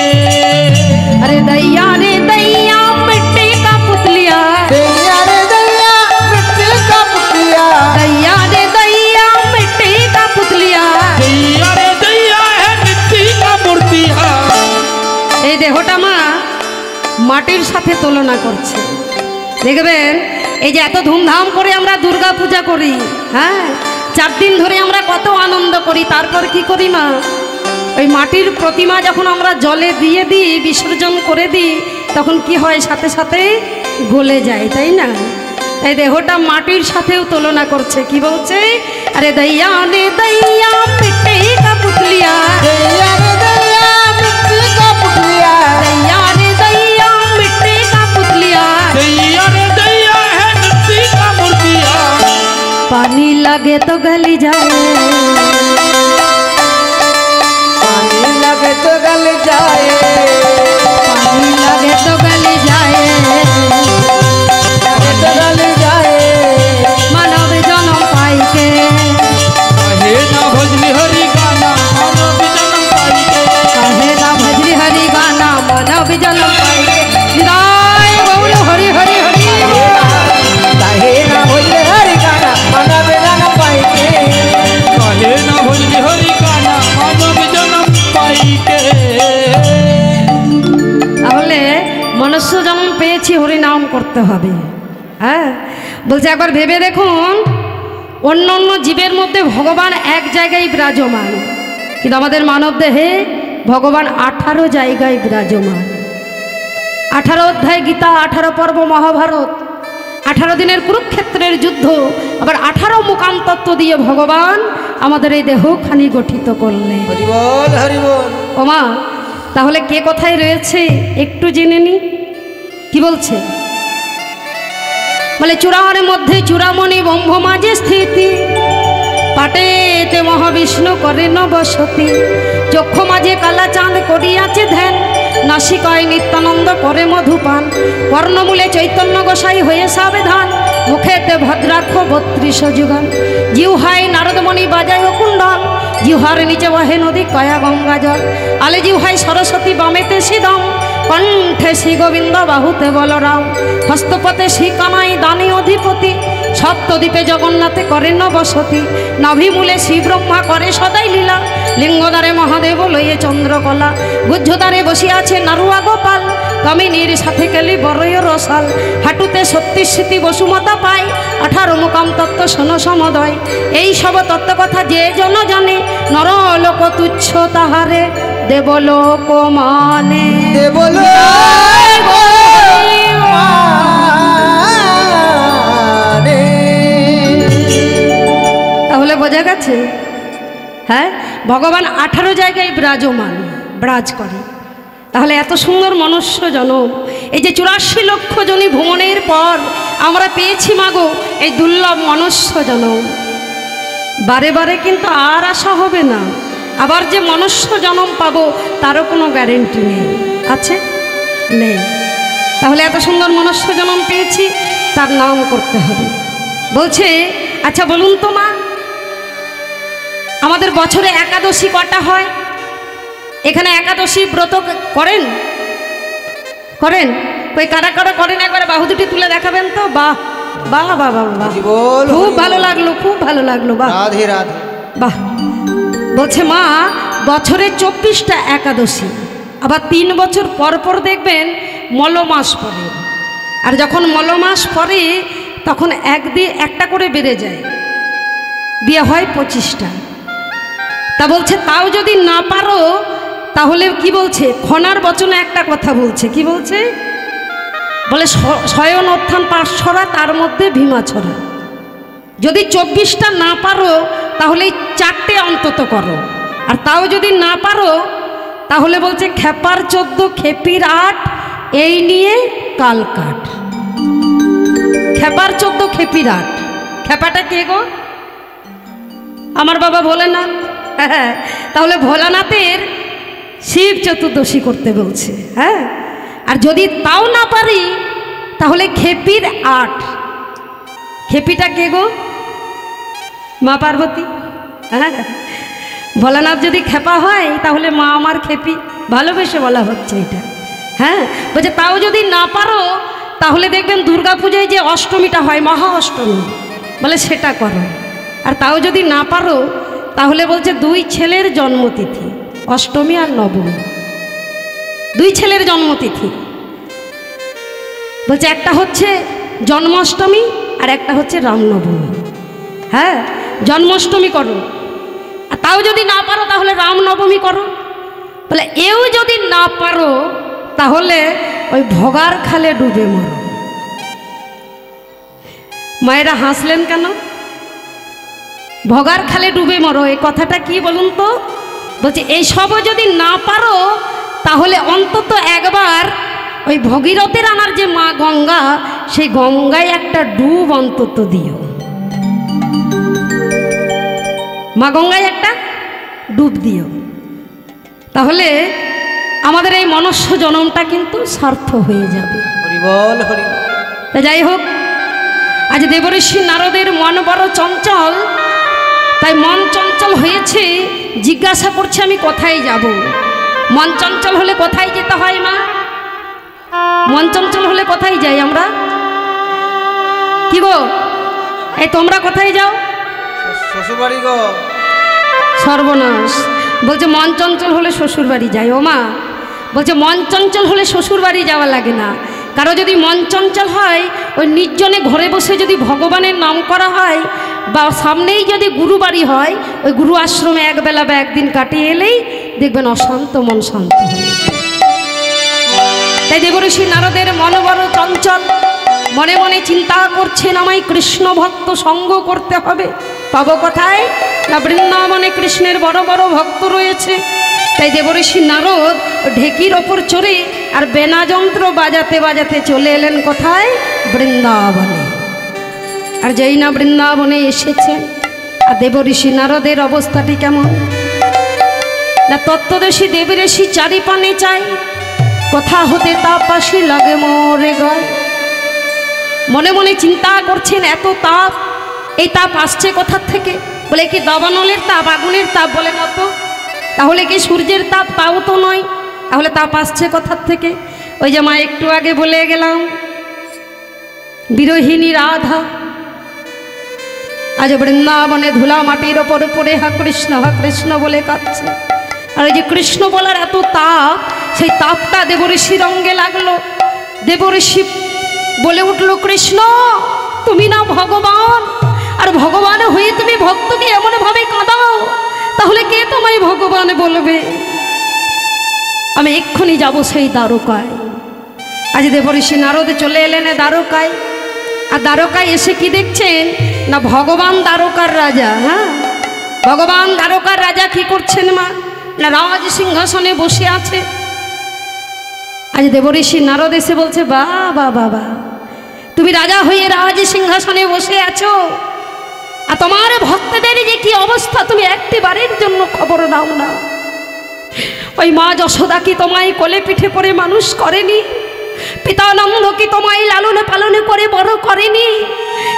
अरे दैया रे दैया मिट्टी का पुतलिया, दैया रे दैया मिट्टी का पुतलिया, दैया रे दैया मिट्टी का पुतलिया। दैया रे दैया है मिट्टी का मूर्तिया। এই দেহটা মা মাটির সাথে তুলনা করছে। দেখবেন এই যে এত ধুমধাম করে আমরা দুর্গা পূজা করি, হ্যাঁ 4 দিন ধরে আমরা কত আনন্দ করি, তারপর কি করি মা? ওই মাটির প্রতিমা যখন আমরা জলে দিয়ে দিই, বিসর্জন করে দিই, তখন কি হয়? সাথে সাথে গলে যায়, তাই না? এই দেহটা মাটির সাথেও তুলনা করছে। কি বলছে? আরে दैया रे दैया मिट्टी का पुतलिया, दैया रे दैया मिट्टी का पुतलिया, दैया रे दैया मिट्टी का पुतलिया, दैया रे दैया है मिट्टी का मूर्तिया। पानी लगे तो गली जाए, पानी लगे तो गल जाए, पानी लगे तो गली जाए, तो गल जाए, मानव जन्म पाई के, हे न भजली हरि गाना मानव जन्म पाई के। कहे ना भजली हरि गाना मानव जन्म पाई के। निदाय गौर हरि हरि हरि। कहे ना भजले हरि गाना मानव जन्म पाइके, हे न भजली हरि गाना मानव जन्म पाई के। তাহলে মনুষ্য জন্ম পেয়েছি, হরি নাম করতে হবে। হ্যাঁ বলছে একবার ভেবে দেখুন, অন্য অন্য জীবের মধ্যে ভগবান এক জায়গায় বিরাজমান, কিন্তু আমাদের মানব দেহে ভগবান 18 জায়গায় বিরাজমান। 18 অধ্যায় গীতা, 18 পর্ব মহাভারত, 18 দিনের কুরুক্ষেত্রের যুদ্ধ, আবার 18 মুকাম তত্ত্ব দিয়ে ভগবান আমাদের এই দেহখানি গঠিত করলেন। हरि बोल हरि बोल। ওমা তাহলে কে কোথায় রয়েছে একটু জেনে নি। কি বলছে? বলে চূড়ার মধ্যে চূড়ামণি ব্রহ্ম মাঝে স্থিতি, পাটেতে মহাবিষ্ণু করেন বসতি, চক্ষু মাঝে কালা চাঁদ করিয়াছে ধ্যান, নাসিকায় নিত্যানন্দ করে মধুপান, কর্ণমূলে চৈতন্য গোসাই হয়ে সাবধান, মুখেতে ভদ্রাক্ষ 32 যুগান, জিহ্বায় নারদমণি বাজায় কুণ্ডল, জিহ্বার নিচে বহে নদী কয়া গঙ্গা জল, আলে জিহ্বায় সরস্বতী বামেতে সিদম, কণ্ঠে শ্রী গোবিন্দ বাহুতে বলরাম, হস্তপথে শ্রী কানাই দানী অধিপতি, সপ্তদ্বীপে জগন্নাথে করেন বসতি, নাভিমূলে শ্রী ব্রহ্মা করে সদাই লীলা, লিঙ্গদ্বারে মহাদেব লইয়ে চন্দ্রকলা, গুহ্যদ্বারে বসিয়াছে নারুয়া গোপাল, কামিনীর সাথে কেলি বরয় রসাল, হাঁটুতে সত্যি স্মৃতি বসুমতা পায়, 18 মুকাম তত্ত্ব শোন সমদয়, এই সব তত্ত্ব কথা যে জন জানে, নরলোক তুচ্ছ তাহারে দেবলোক মানে। দেবলোক মানে। তাহলে বোঝা গেছে, হ্যাঁ ভগবান 18 জায়গায় বিরাজমান, বিরাজ করে। তাহলে এত সুন্দর মনুষ্য জনম, এই যে 84 লক্ষ জনী ভ্রমণের পর আমরা পেয়েছি মাগো এই দুর্লভ মনুষ্য জনম। বারে বারে কিন্তু আর আশা হবে না, আবার যে মনুষ্য জনম পাবো তারও কোনো গ্যারেন্টি নেই, আছে? নেই। তাহলে এত সুন্দর মনুষ্য জনম পেয়েছি, তার নাম করতে হবে। বলছে আচ্ছা বলুন তো মা, আমাদের বছরে একাদশী কটা হয়? এখানে একাদশী ব্রত করেন? করেন? ওই কারা কারা করেন একবার বাহু দুটি তুলে দেখাবেন তো। বাহ বাহ বাহ বাহ বাহ, हरि बोल। খুব ভালো লাগলো, খুব ভালো লাগলো, বাহ राधे राधे। বাহ। বলছে মা বছরে 24টা একাদশী, আবার 3 বছর পর পর দেখবেন মলমাস পড়ে। আর যখন মলমাস পড়ে তখন একটা করে বেড়ে যায়, দিয়ে হয় 25টা। তা বলছে তাও যদি না পারো তাহলে কি বলছে, খনার বচনে একটা কথা বলছে, কি বলছে, বলে শয়ন উত্থান 5 ছড়া, তার মধ্যে ভীমা ছড়া। যদি 24টা না পারো তাহলে 4টে অন্তত করো, আর তাও যদি না পারো তাহলে বলছে খেপার 14 খেপির 8, এই নিয়ে কাল কাট। খেপার 14 খেপির 8, খেপাটা কে গো? আমার বাবা ভোলেনাথ। তাহলে ভোলানাথের শিব চতুর্দশী করতে বলছে। হ্যাঁ, আর যদি তাও না পারি তাহলে খেপির 8, খেপিটা কে গো? মা পার্বতী। হ্যাঁ, ভোলানাথ যদি খেপা হয় তাহলে মা আমার খেপি, ভালোবেসে বলা হচ্ছে এটা। হ্যাঁ, বলছে তাও যদি না পারো তাহলে দেখবেন দুর্গা পূজায় যে অষ্টমীটা হয়, মহা অষ্টমী, বলে সেটা করো। আর তাও যদি না পারো তাহলে বলছে 2 ছেলের জন্মতিথি, অষ্টমী আর নবমী, 2 ছেলের জন্মতিথি। বলছে একটা হচ্ছে জন্মাষ্টমী আর একটা হচ্ছে রামনবমী। হ্যাঁ, জন্মাষ্টমী করো, আর তাও যদি না পারো তাহলে রামনবমী করো। বলে এও যদি না পারো তাহলে ওই ভগার খালে ডুবে মরো। মায়েরা হাসলেন কেন? ভগার খালে ডুবে মরো, এই কথাটা কি বলুন তো? বলছে এইসবও যদি না পারো তাহলে অন্তত একবার ওই ভগীরথের আনার যে মা গঙ্গা, সেই গঙ্গায় একটা ডুব অন্তত দিও। মা গঙ্গায় একটা ডুব দিও, তাহলে আমাদের এই মনুষ্য জন্মটা কিন্তু সার্থ হয়ে যাবে। হরি বল, হরি বল। তা যাই হোক, আজ দেবঋষি নারদের মন বড় চঞ্চল, তাই মন চঞ্চল হয়েছে, জিজ্ঞাসা করছে আমি কোথায় যাব। মন চঞ্চল হলে কোথায় যেতে হয় মা? মন চঞ্চল হলে কোথায় যাই আমরা? কি গো, এই তোমরা কোথায় যাও? শ্বশুরবাড়ি গো। সর্বনাশ, বলছে মন চঞ্চল হলে শ্বশুর বাড়ি যাই। ও মা, বলছে মন চঞ্চল হলে শ্বশুর বাড়ি যাওয়া লাগে না। কারো যদি মন চঞ্চল হয়, ওই নির্জনে ঘরে বসে যদি ভগবানের নাম করা হয়, বা সামনেই যদি গুরু বাড়ি হয়, ওই গুরু আশ্রমে একবেলা বা একদিন কাটিয়ে এলেই দেখবেন অশান্ত মন শান্ত হয়ে যায়। তাই দেবঋষি নারদের মন বড় চঞ্চল, মনে মনে চিন্তা করছেন আমায় কৃষ্ণ ভক্ত সঙ্গ করতে হবে। পাবো কোথায়? না বৃন্দাবনে কৃষ্ণের বড় বড় ভক্ত রয়েছে। তাই দেবঋষি নারদ ঢেকির ওপর চড়ে আর বেনা যন্ত্র বাজাতে বাজাতে চলে এলেন কোথায়? বৃন্দাবনে। আর যেই না বৃন্দাবনে এসেছেন, আর দেবঋষি নারদের অবস্থাটি কেমন না, তত্ত্বদর্শী দেবঋষি চারিপানে চাই, কোথা হতে তাপ আসি লাগে মোরে গায়। মনে মনে চিন্তা করছেন এত তাপ, এই তাপ আসছে কোথার থেকে? বলে কি দাবানলের তাপ, আগুনের তাপ? বলে না তো। তাহলে কি সূর্যের তাপ? তাও তো নয়। তাহলে তাপ আসছে কোথার থেকে? ওই যে মা একটু আগে বলে গেলাম, বিরোহিনী রাধা আজ বৃন্দাবনে ধুলা মাটির ওপর পড়ে হা কৃষ্ণ বলে কাঁদছে। আর ওই যে কৃষ্ণ বলার এত তাপ, সেই তাপটা দেবঋষির অঙ্গে লাগলো। দেবঋষি বলে উঠল, কৃষ্ণ তুমি না ভগবান, আর ভগবান হয়ে তুমি ভক্তকে এমনভাবে কাঁদাও, তাহলে কে তোমায় ভগবান বলবে? আমি এক্ষুনি যাব সেই দ্বারকায়। আজ দেবঋষি নারদ চলে এলেন দ্বারকায়। আর দ্বারকায় এসে কি দেখছেন না, ভগবান দ্বারকার রাজা। হ্যাঁ, ভগবান দ্বারকার রাজা কি করছেন মা না, রাজ সিংহাসনে বসে আছে। আজ দেবঋষি নারদ এসে বলছে, বাবা বাবা, তুমি রাজা হয়ে রাজ সিংহাসনে বসে আছো, আর তোমার ভক্তদের যে কি অবস্থা তুমি একটি বারের জন্য খবর নাও না। ওই মা যশোদা কি তোমায় কোলে পিঠে করে মানুষ করেনি? পিতানন্দ কি তোমায় লালন পালন করে বড় করেনি?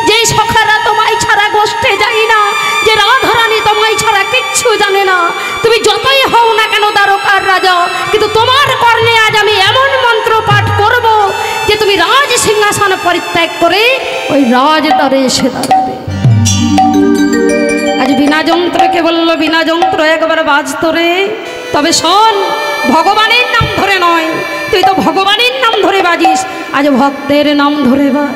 যেই সখারা তোমায় ছাড়া গোষ্ঠে যায় না, যে রাধারানী তোমায় ছাড়া কিচ্ছু জানে না, তুমি যতই হও না কেন দ্বারকার রাজা, কিন্তু তোমার কর্ণে আজ আমি এমন মন্ত্র পাঠ করব যে তুমি রাজ সিংহাসন পরিত্যাগ করে ওই রাজদ্বারে এসে দাঁড়াবে। আজ বিনা বিনা যন্ত্রকে বলল বিনা যন্ত্র একবার বাজতো রে, তবে শোন ভগবানের নাম ধরে নয়, তুই তো ভগবানের নাম ধরে বাজিস, আজ ভক্তের নাম ধরে বাজ।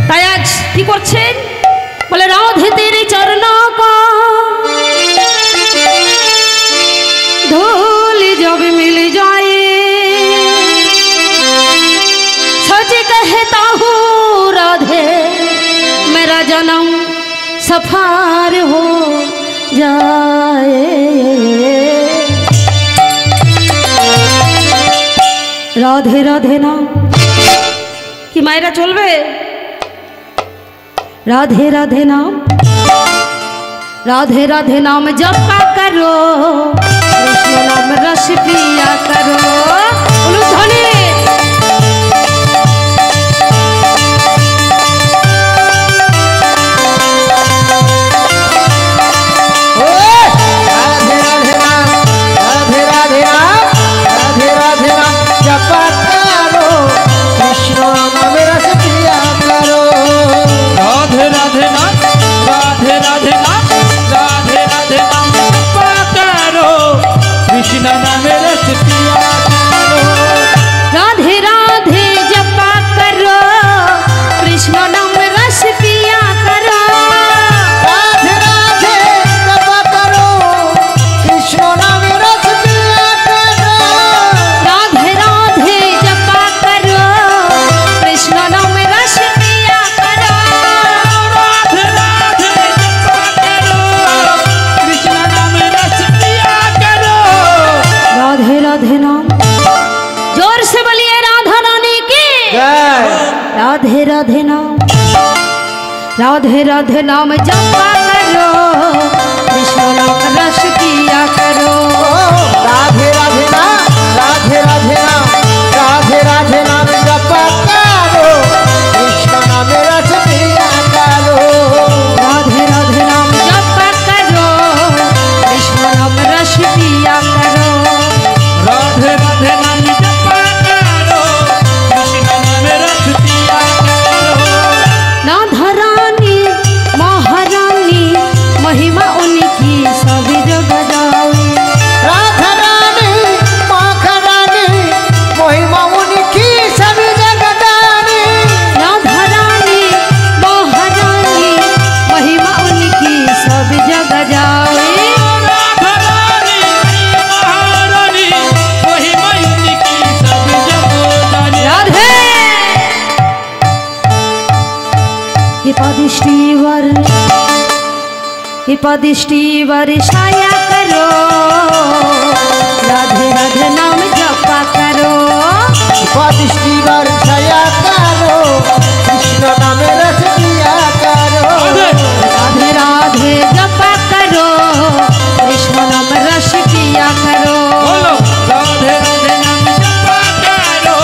তাই আজ কি করছেন বলে রাধে তেরে চরণ কা धूल जब मिल जाए सच कहता हूँ राधे मेरा जन्म सफर हो जाए। राधे राधे नाम कि मायरा चलबे, राधे राधे नाम राधे राधे नाम जपा करो, कृष्ण नाम रस पिया करो। ध्वनि राधे राधे नाम राधे राधे नाम राधे राधे नाम जपा करो, कृष्ण नाम रस पिया करो। राधे राधे नाम राधे राधे नाम राधे राधे नाम जपा करो, कृष्ण नाम रस पिया करो। राधे राधे जपा करो, कृष्ण नाम रस पिया करो। राधे राधे जपा करो, कृष्ण नाम रस पिया करो। राधे राधे जपा करो, कृष्ण नाम रस पिया करो। राधे राधे जपा करो, कृष्ण नाम रस पिया करो। राधे राधे नाम जोर से बोलिए राधा रानी की जय। राधे राधे नाम राधे राधे नाम जपा करो, कृष्ण नाम रस पिया करो। राधे राधे नाम राधे राधे नाम राधे राधे नाम जपा करो, कृष्ण नाम रस पिया करो। राधे राधे नाम जपा करो, कृष्ण नाम रस पिया करो। राधे राधे नाम जपा करो, कृष्ण नाम रस पिया करो। राधा रानी महारानी महिमा उनकी सभी जगह जाए। राधा रानी माखा रानी महिमा उनकी सभी जगह जानी। राधा रानी महारानी महिमा उनकी सभी जगह जाए। राधा रानी महारानी महिमा उनकी सब जगह जाने। राधे पदिष्टि वर्षाया करो, राधे राधे नाम जपा करो। स्वादिष्टि वर्षया करो, कृष्ण नाम रस पिया करो। राधे राधे जपा करो, कृष्ण नाम रस पिया करो। बोलो राधे राधे नाम जपा करो,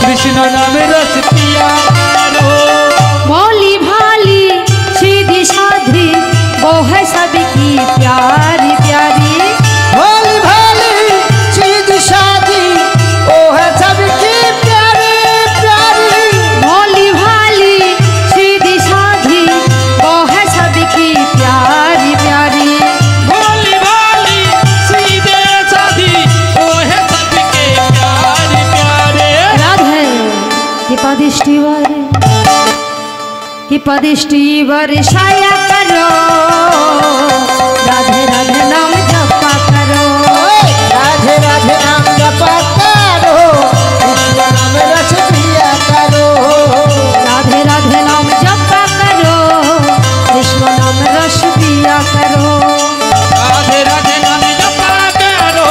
कृष्ण नाम रस पिया करो। मौली भाली सीधी साधी वो है सबकी प्यारी प्यारी। भोली भाली सीधी शादी ओ है सबकी प्यारी प्यारी। मौली भाली सीधी साधी वो है सबकी प्यारी प्यारी। भोली भाली सीधे साधी वो है सबके प्यारे प्यारे। राधे कि पदिष्टि वर्षाया करो, राधे राधे नाम जपा करो। राधे राधे नाम जपा करो, कृष्ण नाम रस पिया करो। राधे राधे नाम जपा करो, कृष्ण नाम रस पिया करो। राधे राधे नाम जपा करो,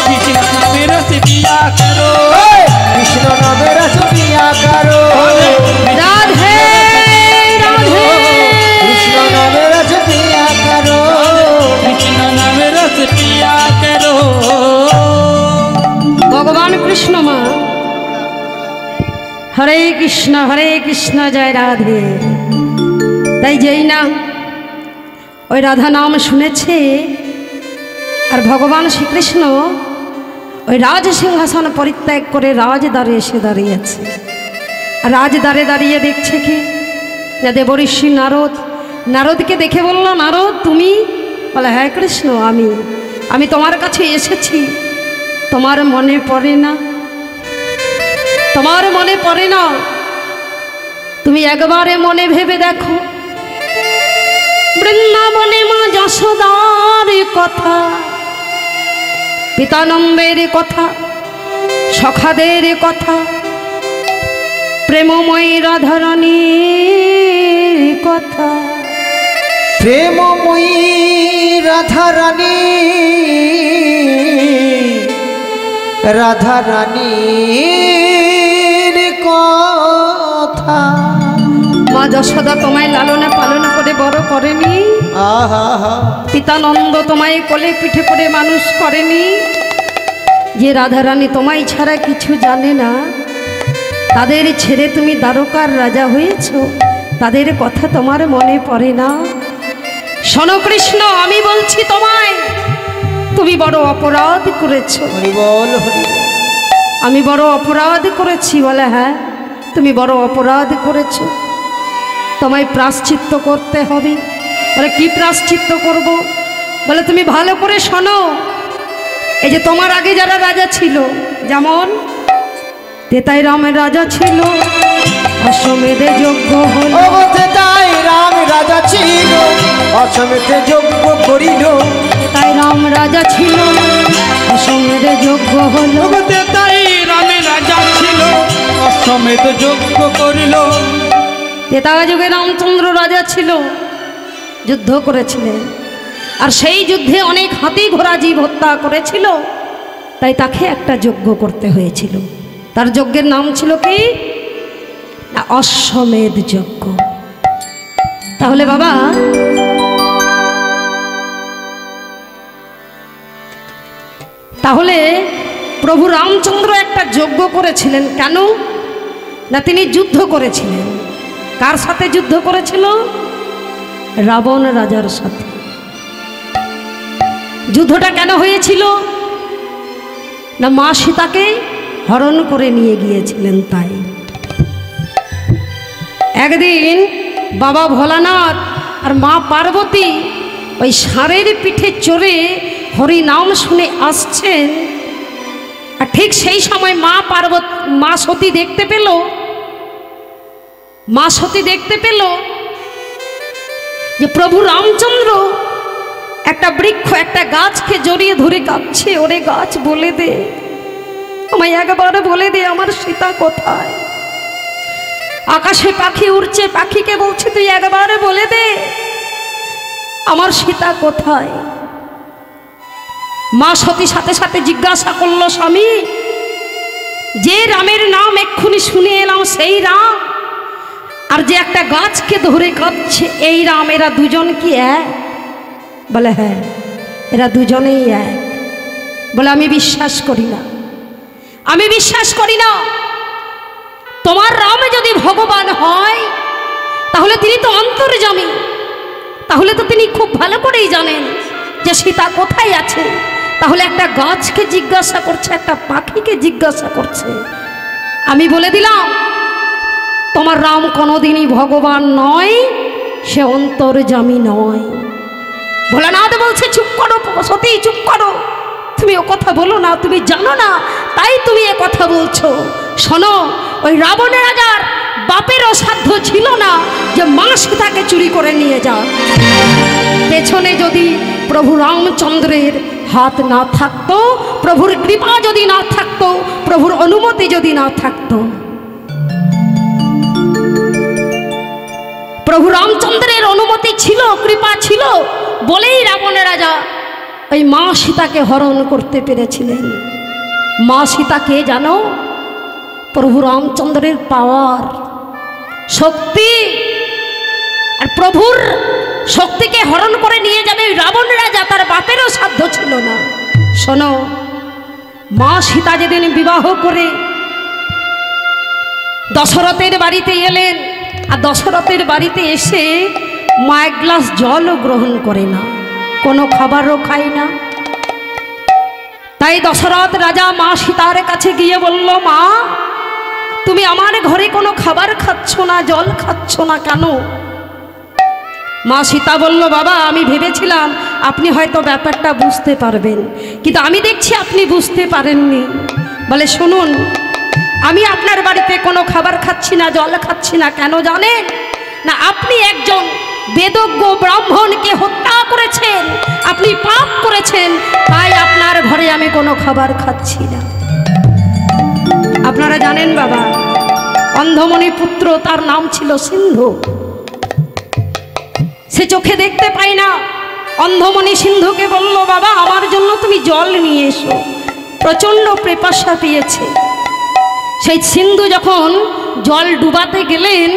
कृष्ण नाम रस पिया करो। कृष्ण नाम रस पिया करो। राधे राधे कृष्ण नाम रस पिया करो। कृष्ण नाम रस पिया करो। भगवान कृष्ण माँ हरे कृष्ण जय राधे। তাই যেই না ওই রাধা নাম শুনেছে আর ভগবান শ্রীকৃষ্ণ ওই রাজ সিংহাসন পরিত্যাগ করে রাজদ্বারে এসে দাঁড়িয়েছে। আর রাজদ্বারে দাঁড়িয়ে দেখছে কি যা দেবঋষি নারদ, নারদকে দেখে বলল, নারদ তুমি? বলে, হ্যাঁ কৃষ্ণ আমি তোমার কাছে এসেছি। তোমার মনে পড়ে না? তোমার মনে পড়ে না? তুমি একবারে মনে ভেবে দেখো, বৃন্দাবনে মা যশোদার কথা, পিতানন্দের কথা, সখাদের কথা, প্রেমময়ী রাধারানীর কথা। প্রেমময়ী রাধারানী, রাধারানীর কথা। মা যশোদা তোমায় লালনে পালন করে বড় করেনি? আহা হা। পিতানন্দ তোমায় কোলে পিঠে করে মানুষ করেনি? যে রাধারানী তোমায় ছাড়া কিছু জানে না, তাদের ছেড়ে তুমি দ্বারকার রাজা হয়েছ, তাদের কথা তোমার মনে পড়ে না? শোনো কৃষ্ণ, আমি বলছি তোমায়, তুমি বড় অপরাধ করেছ। হরি বল, হরি বল। আমি বড় অপরাধ করেছি? বলে, হ্যাঁ তুমি বড় অপরাধ করেছ, তোমায় প্রায়শ্চিত্ত করতে হবে। বলে, কি প্রায়শ্চিত্ত করব? বলে, তুমি ভালো করে শোনো। এই যে তোমার আগে যারা রাজা ছিল, যেমন তেতাই রামের রাজা ছিল, অশ্বমেধে যজ্ঞ হল। ও তেতাই রাম রাজা ছিল, অশ্বমেধে যজ্ঞ করিল। তেতাই রাম রাজা ছিল, অশ্বমেধে যজ্ঞ হল। তেতাই রামে রাজা ছিল, অশ্বমেধ যজ্ঞ করিল। তেতাই যুগে রামচন্দ্র রাজা ছিল, যুদ্ধ করেছিলেন, আর সেই যুদ্ধে অনেক হাতি ঘোড়া জীব হত্যা করেছিল, তাই তাকে একটা যজ্ঞ করতে হয়েছিল। তার যজ্ঞের নাম ছিল কি? না, অশ্বমেধ যজ্ঞ। তাহলে বাবা, তাহলে প্রভু রামচন্দ্র একটা যজ্ঞ করেছিলেন কেন? না, তিনি যুদ্ধ করেছিলেন। কার সাথে যুদ্ধ করেছিল? রাবণ রাজার সাথে। যুদ্ধটা কেন হয়েছিল? না, মা সীতাকে হরণ করে নিয়ে গিয়েছিলেন। তাই একদিন বাবা ভোলানাথ আর মা পার্বতী ওই ষাঁড়ের পিঠে চড়ে হরি নাম শুনে আসছেন, আর ঠিক সেই সময় মা সতী দেখতে পেল যে প্রভু রামচন্দ্র একটা বৃক্ষ, একটা গাছকে জড়িয়ে ধরে কাঁদছে। ওরে গাছ, বলে দে, আমায় একবার বলে দে আমার সীতা কোথায়। আকাশে পাখি উড়ছে, পাখিকে বলছে তুই একবার বলে দে আমার সীতা কোথায়। মা সতী সাথে সাথে জিজ্ঞাসা করলো, স্বামী, যে রামের নাম এক্ষুনি শুনে এলাম সেই রাম, আর যে একটা গাছকে ধরে কাঁদছে এই রাম, এরা দুজন কি এক? বলে, হ্যাঁ এরা দুজনেই এক। বলে, আমি বিশ্বাস করি না, আমি বিশ্বাস করি না। তোমার রাম যদি ভগবান হয় তাহলে তিনি তো অন্তর্যামী, তাহলে তো তিনি খুব ভালো করেই জানেন যে সীতা কোথায় আছে। তাহলে একটা গাছকে জিজ্ঞাসা করছে, একটা পাখিকে জিজ্ঞাসা করছে। আমি বলে দিলাম তোমার রাম কোনোদিনই ভগবান নয়, সে অন্তর্যামী নয়। ভোলানাথ বলছে, চুপ করো সতী, চুপ করো, তুমি ও কথা বলো না, তুমি জানো না তাই তুমি এ কথা বলছো। শোনো, ওই রাবণের রাজার বাপেরও সাধ্য ছিল না যে মা সীতাকে চুরি করে নিয়ে যাও। পেছনে যদি প্রভু রামচন্দ্রের হাত না থাকতো, প্রভুর কৃপা যদি না থাকতো, প্রভুর অনুমতি যদি না থাকতো, প্রভু রামচন্দ্রের অনুমতি ছিল, কৃপা ছিল বলেই রাবণের রাজা ওই মা সীতাকে হরণ করতে পেরেছিলেন। মা সীতাকে জানো? প্রভু রামচন্দ্রের পাওয়ার, শক্তি। আর প্রভুর শক্তিকে হরণ করে নিয়ে যাবে ওই রাবণ রাজা, তার বাপেরও সাধ্য ছিল না। শোনো, মা সীতা যেদিন বিবাহ করে দশরথের বাড়িতে এলেন, আর দশরথের বাড়িতে এসে মা এক গ্লাস জলও গ্রহণ করে না, কোনো খাবারও খায় না। তাই দশরথ রাজা মা সীতার কাছে গিয়ে বলল, মা তুমি আমার ঘরে কোনো খাবার খাচ্ছ না, জল খাচ্ছ না কেন? মা সীতা বলল, বাবা আমি ভেবেছিলাম আপনি হয়তো ব্যাপারটা বুঝতে পারবেন, কিন্তু আমি দেখছি আপনি বুঝতে পারেননি। বলে, শুনুন, আমি আপনার বাড়িতে কোনো খাবার খাচ্ছি না, জল খাচ্ছি না কেন জানেন? না, আপনি একজন বেদজ্ঞ ব্রাহ্মণকে হত্যা করেছেন, আপনি পাপ করেছেন, তাই আপনার ঘরে আমি কোনো খাবার খাচ্ছি না। আপনারা জানেন বাবা, অন্ধমণি পুত্র, তার নাম ছিল সিন্ধু। সে চোখে দেখতে পায় না। অন্ধমণি সিন্ধুকে বলল, বাবা আমার জন্য তুমি জল নিয়ে এসো, প্রচণ্ড পিপাসা পেয়েছে। সেই সিন্ধু যখন জল ডুবাতে গেলেন,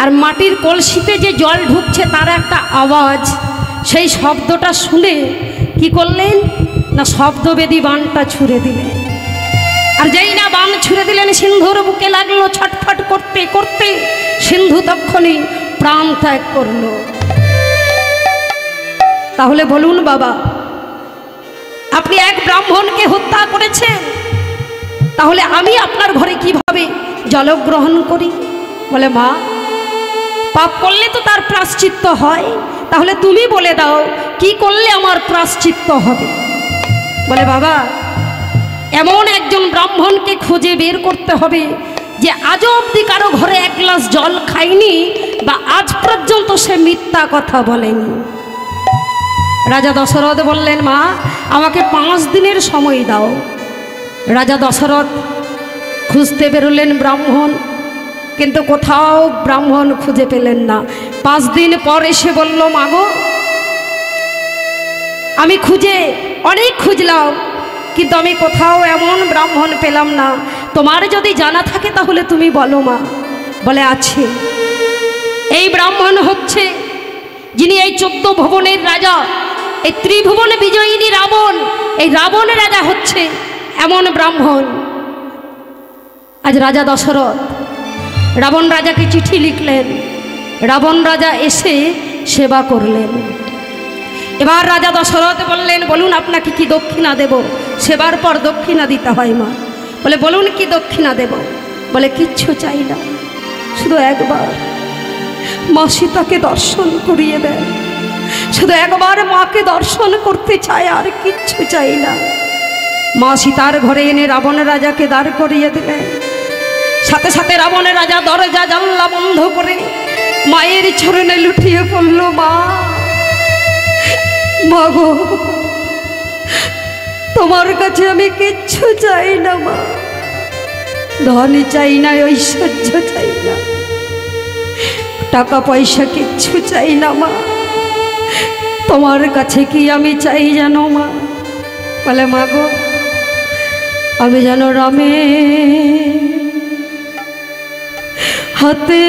আর মাটির কলসিতে যে জল ঢুকছে তার একটা আওয়াজ, সেই শব্দটা শুনে কি করলেন না, শব্দবেদী বাণটা ছুঁড়ে দিলেন। আর যেই না বাণ ছুঁড়ে দিলেন, সিন্ধুর বুকে লাগলো ছটফট করতে করতে, সিন্ধু তক্ষণই প্রাণ ত্যাগ করলো। তাহলে বলুন বাবা, আপনি এক ব্রাহ্মণকে হত্যা করেছেন, তাহলে আমি আপনার ঘরে কিভাবে জলগ্রহণ করি? বলে, মা পাপ করলে তো তার প্রায়শ্চিত্ত হয়, তাহলে তুমি বলে দাও কি করলে আমার প্রায়শ্চিত্ত হবে? বলে, বাবা এমন একজন ব্রাহ্মণকে খুঁজে বের করতে হবে যে আজও অবধি কারো ঘরে এক গ্লাস জল খায়নি, বা আজ পর্যন্ত সে মিথ্যা কথা বলেনি। রাজা দশরথ বললেন, মা আমাকে 5 দিনের সময় দাও। রাজা দশরথ খুঁজতে বেরোলেন ব্রাহ্মণ, কিন্তু কোথাও ব্রাহ্মণ খুঁজে পেলেন না। 5 দিন পর এসে বলল, মাগো আমি অনেক খুঁজলাম, কিন্তু আমি কোথাও এমন ব্রাহ্মণ পেলাম না, তোমার যদি জানা থাকে তাহলে তুমি বলো মা। বলে, আছে। এই ব্রাহ্মণ হচ্ছে যিনি এই 14 ভুবনের রাজা, এই ত্রিভুবন বিজয়িনী রাবণ, এই রাবণ রাজা হচ্ছে এমন ব্রাহ্মণ। আজ রাজা দশরথ রাবণ রাজাকে চিঠি লিখলেন, রাবণ রাজা এসে সেবা করলেন। এবার রাজা দশরথ বললেন, বলুন আপনাকে কি দক্ষিণা দেব? সেবার পর দক্ষিণা দিতে হয় মা। বলে, বলুন কি দক্ষিণা দেব? বলে, কিচ্ছু চাই না, শুধু একবার মা সীতাকে দর্শন করিয়ে দেন, শুধু একবার মাকে দর্শন করতে চাই, আর কিচ্ছু চাই না। মা সীতার ঘরে এনে রাবণ রাজাকে দাঁড় করিয়ে দিলেন। সাথে সাথে রাবণ রাজা দরজা জানলা বন্ধ করে মায়ের চরণে লুটিয়ে পড়ল, মা মাগো তোমার কাছে আমি কিচ্ছু চাই না মা, ধন চাই না, ঐশ্বর্য চাই না, টাকা পয়সা কিচ্ছু চাই না মা, তোমার কাছে কি আমি চাই জানো মা? বলে, মাগো আমি যেন রামে হাতে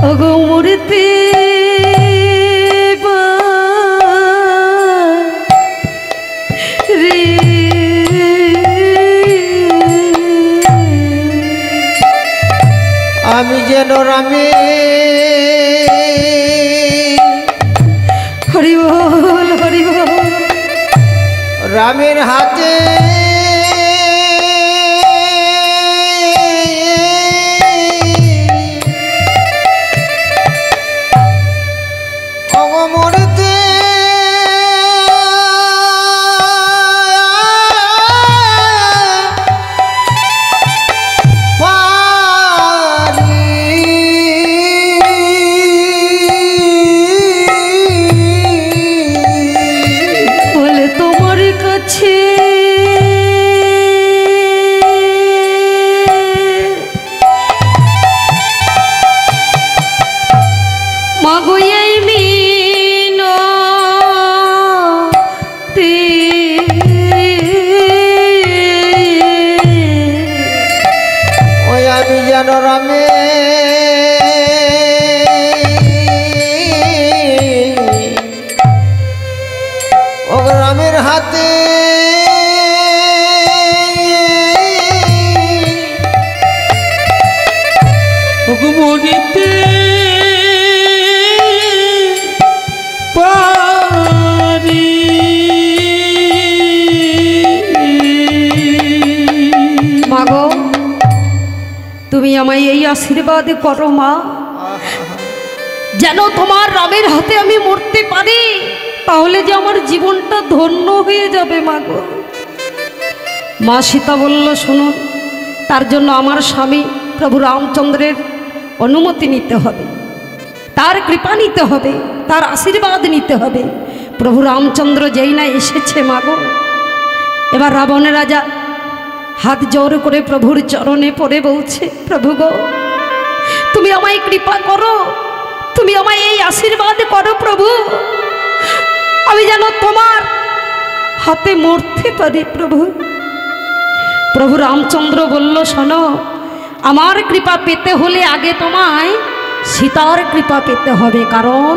ওগো মূর্তি রে, আমি যেন রামে হরি বল হরি বল, রামের হাতে অগমরতে বলে তোমার কাছে মাগো এই মিনতি, ওই আমি যেন রামে ও রামের হাতে মরিতে তুমি আমায় এই আশীর্বাদ করো মা, যেন তোমার রামের হাতে আমি মরতে পারি, তাহলে যে আমার জীবনটা ধন্য হয়ে যাবে মা গো। মা সীতা বলল, শুনুন, তার জন্য আমার স্বামী প্রভু রামচন্দ্রের অনুমতি নিতে হবে, তার কৃপা নিতে হবে, তার আশীর্বাদ নিতে হবে। প্রভু রামচন্দ্র যেই না এসেছে মা গো, এবার রাবণের রাজা হাত জোর করে প্রভুর চরণে পড়ে বলছে, প্রভু গো, তুমি আমায় কৃপা করো, তুমি আমায় এই আশীর্বাদ করো প্রভু, আমি যেন তোমার হাতে মরতে পারি প্রভু। প্রভু রামচন্দ্র বলল, শোনো, আমার কৃপা পেতে হলে আগে তোমায় সীতার কৃপা পেতে হবে। কারণ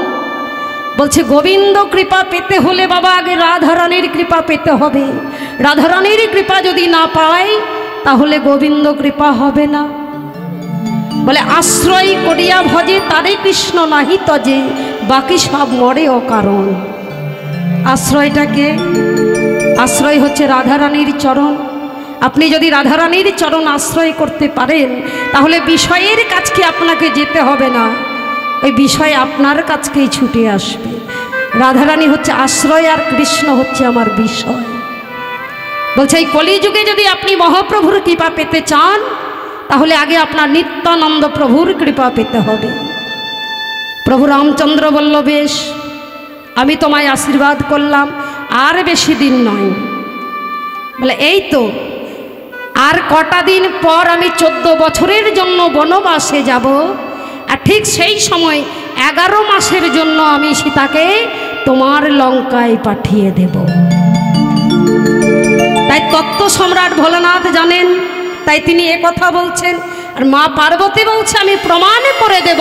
বলছে, গোবিন্দ কৃপা পেতে হলে বাবা আগে রাধারানীর কৃপা পেতে হবে। রাধারানীর কৃপা যদি না পাই, তাহলে গোবিন্দ কৃপা হবে না। বলে, আশ্রয় করিয়া ভজে তারে কৃষ্ণ নাহি তজে, বাকি সব মরে অকারণ। আশ্রয়টাকে, আশ্রয় হচ্ছে রাধারানীর চরণ। আপনি যদি রাধারানীর চরণ আশ্রয় করতে পারেন, তাহলে বিষয়ের কাছকে আপনাকে যেতে হবে না, ওই বিষয় আপনার কাছকেই ছুটে আসবে। রাধারানী হচ্ছে আশ্রয়, আর কৃষ্ণ হচ্ছে আমার বিষয়। বলছে, এই কলিযুগে যদি আপনি মহাপ্রভুর কৃপা পেতে চান, তাহলে আগে আপনার নিত্যানন্দ প্রভুর কৃপা পেতে হবে। প্রভু রামচন্দ্র বলল, বেশ, আমি তোমায় আশীর্বাদ করলাম, আর বেশি দিন নয়। বলে, এই তো আর কটা দিন পর আমি 14 বছরের জন্য বনবাসে যাব, আর ঠিক সেই সময় 11 মাসের জন্য আমি সীতাকে তোমার লঙ্কায় পাঠিয়ে দেব। তাই তত্ত্ব সম্রাট ভোলানাথ জানেন, তাই তিনি কথা বলছেন। আর মা পার্বতী বলছে, আমি প্রমাণ করে দেব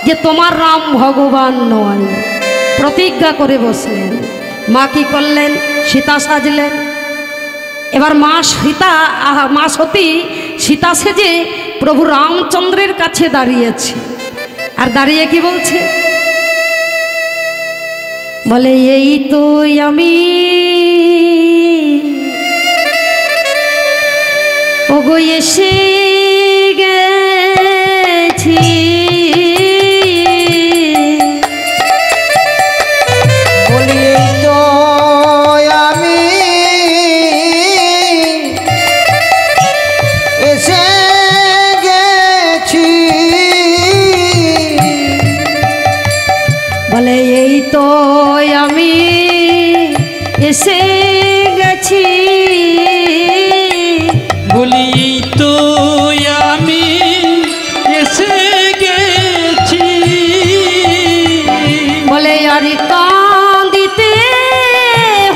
যে তোমার রাম ভগবান নয়। প্রতিজ্ঞা করে বসলেন। মা কি করলেন? সীতা সাজলেন। এবার মা সতী সীতা সেজে প্রভু রামচন্দ্রের কাছে দাঁড়িয়েছে। আর দাঁড়িয়ে কি বলছে? বলে, এই তো আমি, ওগো এসে গেছি, বলি এই তো আমি এসে গেছি। বলে, এই তো আমি এসে গেছি, বলি তো আমি এসে গেছি। বলে, আর কাঁদিতে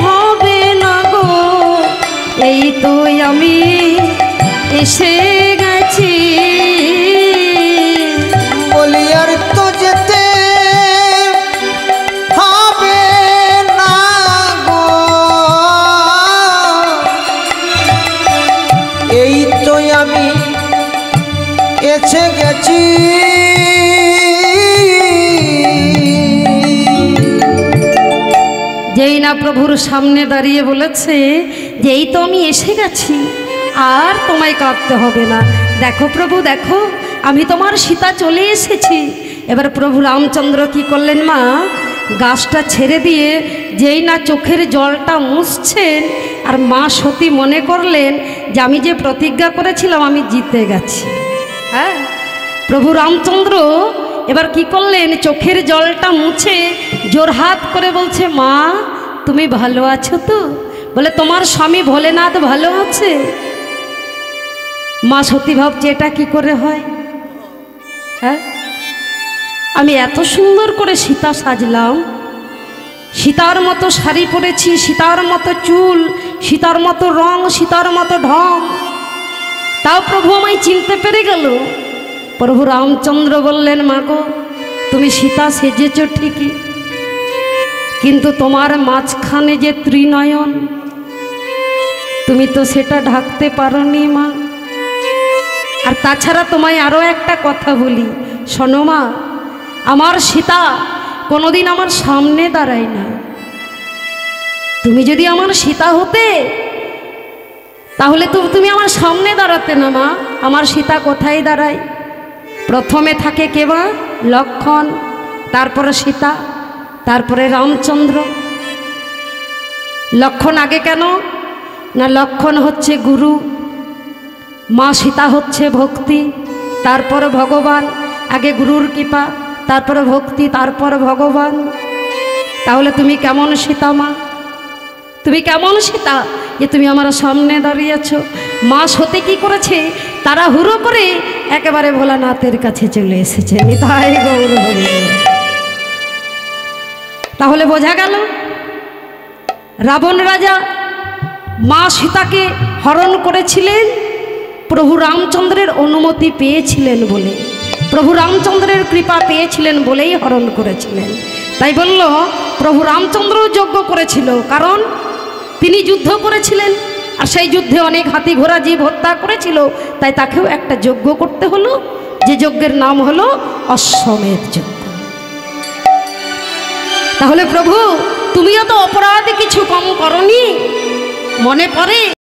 হবে না গো, এই তো আমি এসে গেছি। বলি আর তো যেতে হবে না গো, এই তো আমি এসে গেছি। যেই না প্রভুর সামনে দাঁড়িয়ে বলেছে যে এই তো আমি এসে গেছি, আর তোমায় কাঁদতে হবে না। দেখো প্রভু, দেখো, আমি তোমার সীতা চলে এসেছি। এবার প্রভু রামচন্দ্র কি করলেন? মা গাছটা ছেড়ে দিয়ে যেই না চোখের জলটা মুছছেন, আর মা সতী মনে করলেন যে আমি যে প্রতিজ্ঞা করেছিলাম আমি জিতে গেছি। হ্যাঁ, প্রভু রামচন্দ্র এবার কি করলেন? চোখের জলটা মুছে জোরহাত করে বলছে, মা তুমি ভালো আছো তো? বলে, তোমার স্বামী ভোলেনাথ ভালো আছে। মা সতী ভাবছে, এটা কি করে হয়? হ্যাঁ, আমি এত সুন্দর করে সীতা সাজলাম, সীতার মতো শাড়ি পরেছি, সীতার মতো চুল, সীতার মতো রং, সীতার মতো ঢং, তাও প্রভু আমায় চিনতে পেরে গেল। প্রভু রামচন্দ্র বললেন, মা গো, তুমি সীতা সেজেছ ঠিকই, কিন্তু তোমার মাঝখানে যে ত্রিনয়ন, তুমি তো সেটা ঢাকতে পারোনি মা। আর তাছাড়া তোমায় আরও একটা কথা বলি, শোনো মা, আমার সীতা কোনোদিন আমার সামনে দাঁড়ায় না। তুমি যদি আমার সীতা হতে, তাহলে তো তুমি আমার সামনে দাঁড়াতে না মা। আমার সীতা কোথায় দাঁড়ায়? প্রথমে থাকে কে মা? লক্ষ্মণ, তারপরে সীতা, তারপরে রামচন্দ্র। লক্ষ্মণ আগে কেন? না লক্ষ্মণ হচ্ছে গুরু, মা সীতা হচ্ছে ভক্তি, তারপরে ভগবান। আগে গুরুর কৃপা, তারপরে ভক্তি, তারপরে ভগবান। তাহলে তুমি কেমন সীতা মা? তুমি কেমন সীতা যে তুমি আমার সামনে দাঁড়িয়েছ? মা সতী কি করেছে? তারা হুড়ো করে একেবারে ভোলানাথের কাছে চলে এসেছে। নিতাই গৌর হরি। তাহলে বোঝা গেল রাবণ রাজা মা সীতাকে হরণ করেছিলেন প্রভু রামচন্দ্রের অনুমতি পেয়েছিলেন বলে, প্রভু রামচন্দ্রের কৃপা পেয়েছিলেন বলেই হরণ করেছিলেন। তাই বলল প্রভু রামচন্দ্র যজ্ঞ করেছিল, কারণ তিনি যুদ্ধ করেছিলেন, আর সেই যুদ্ধে অনেক হাতি ঘোড়া জীব হত্যা করেছিল। তাই তাকেও একটা যজ্ঞ করতে হলো, যে যজ্ঞের নাম হলো অশ্বমেধ যজ্ঞ। তাহলে প্রভু তুমিও তো অপরাধ কিছু কম করনি। মনে পড়ে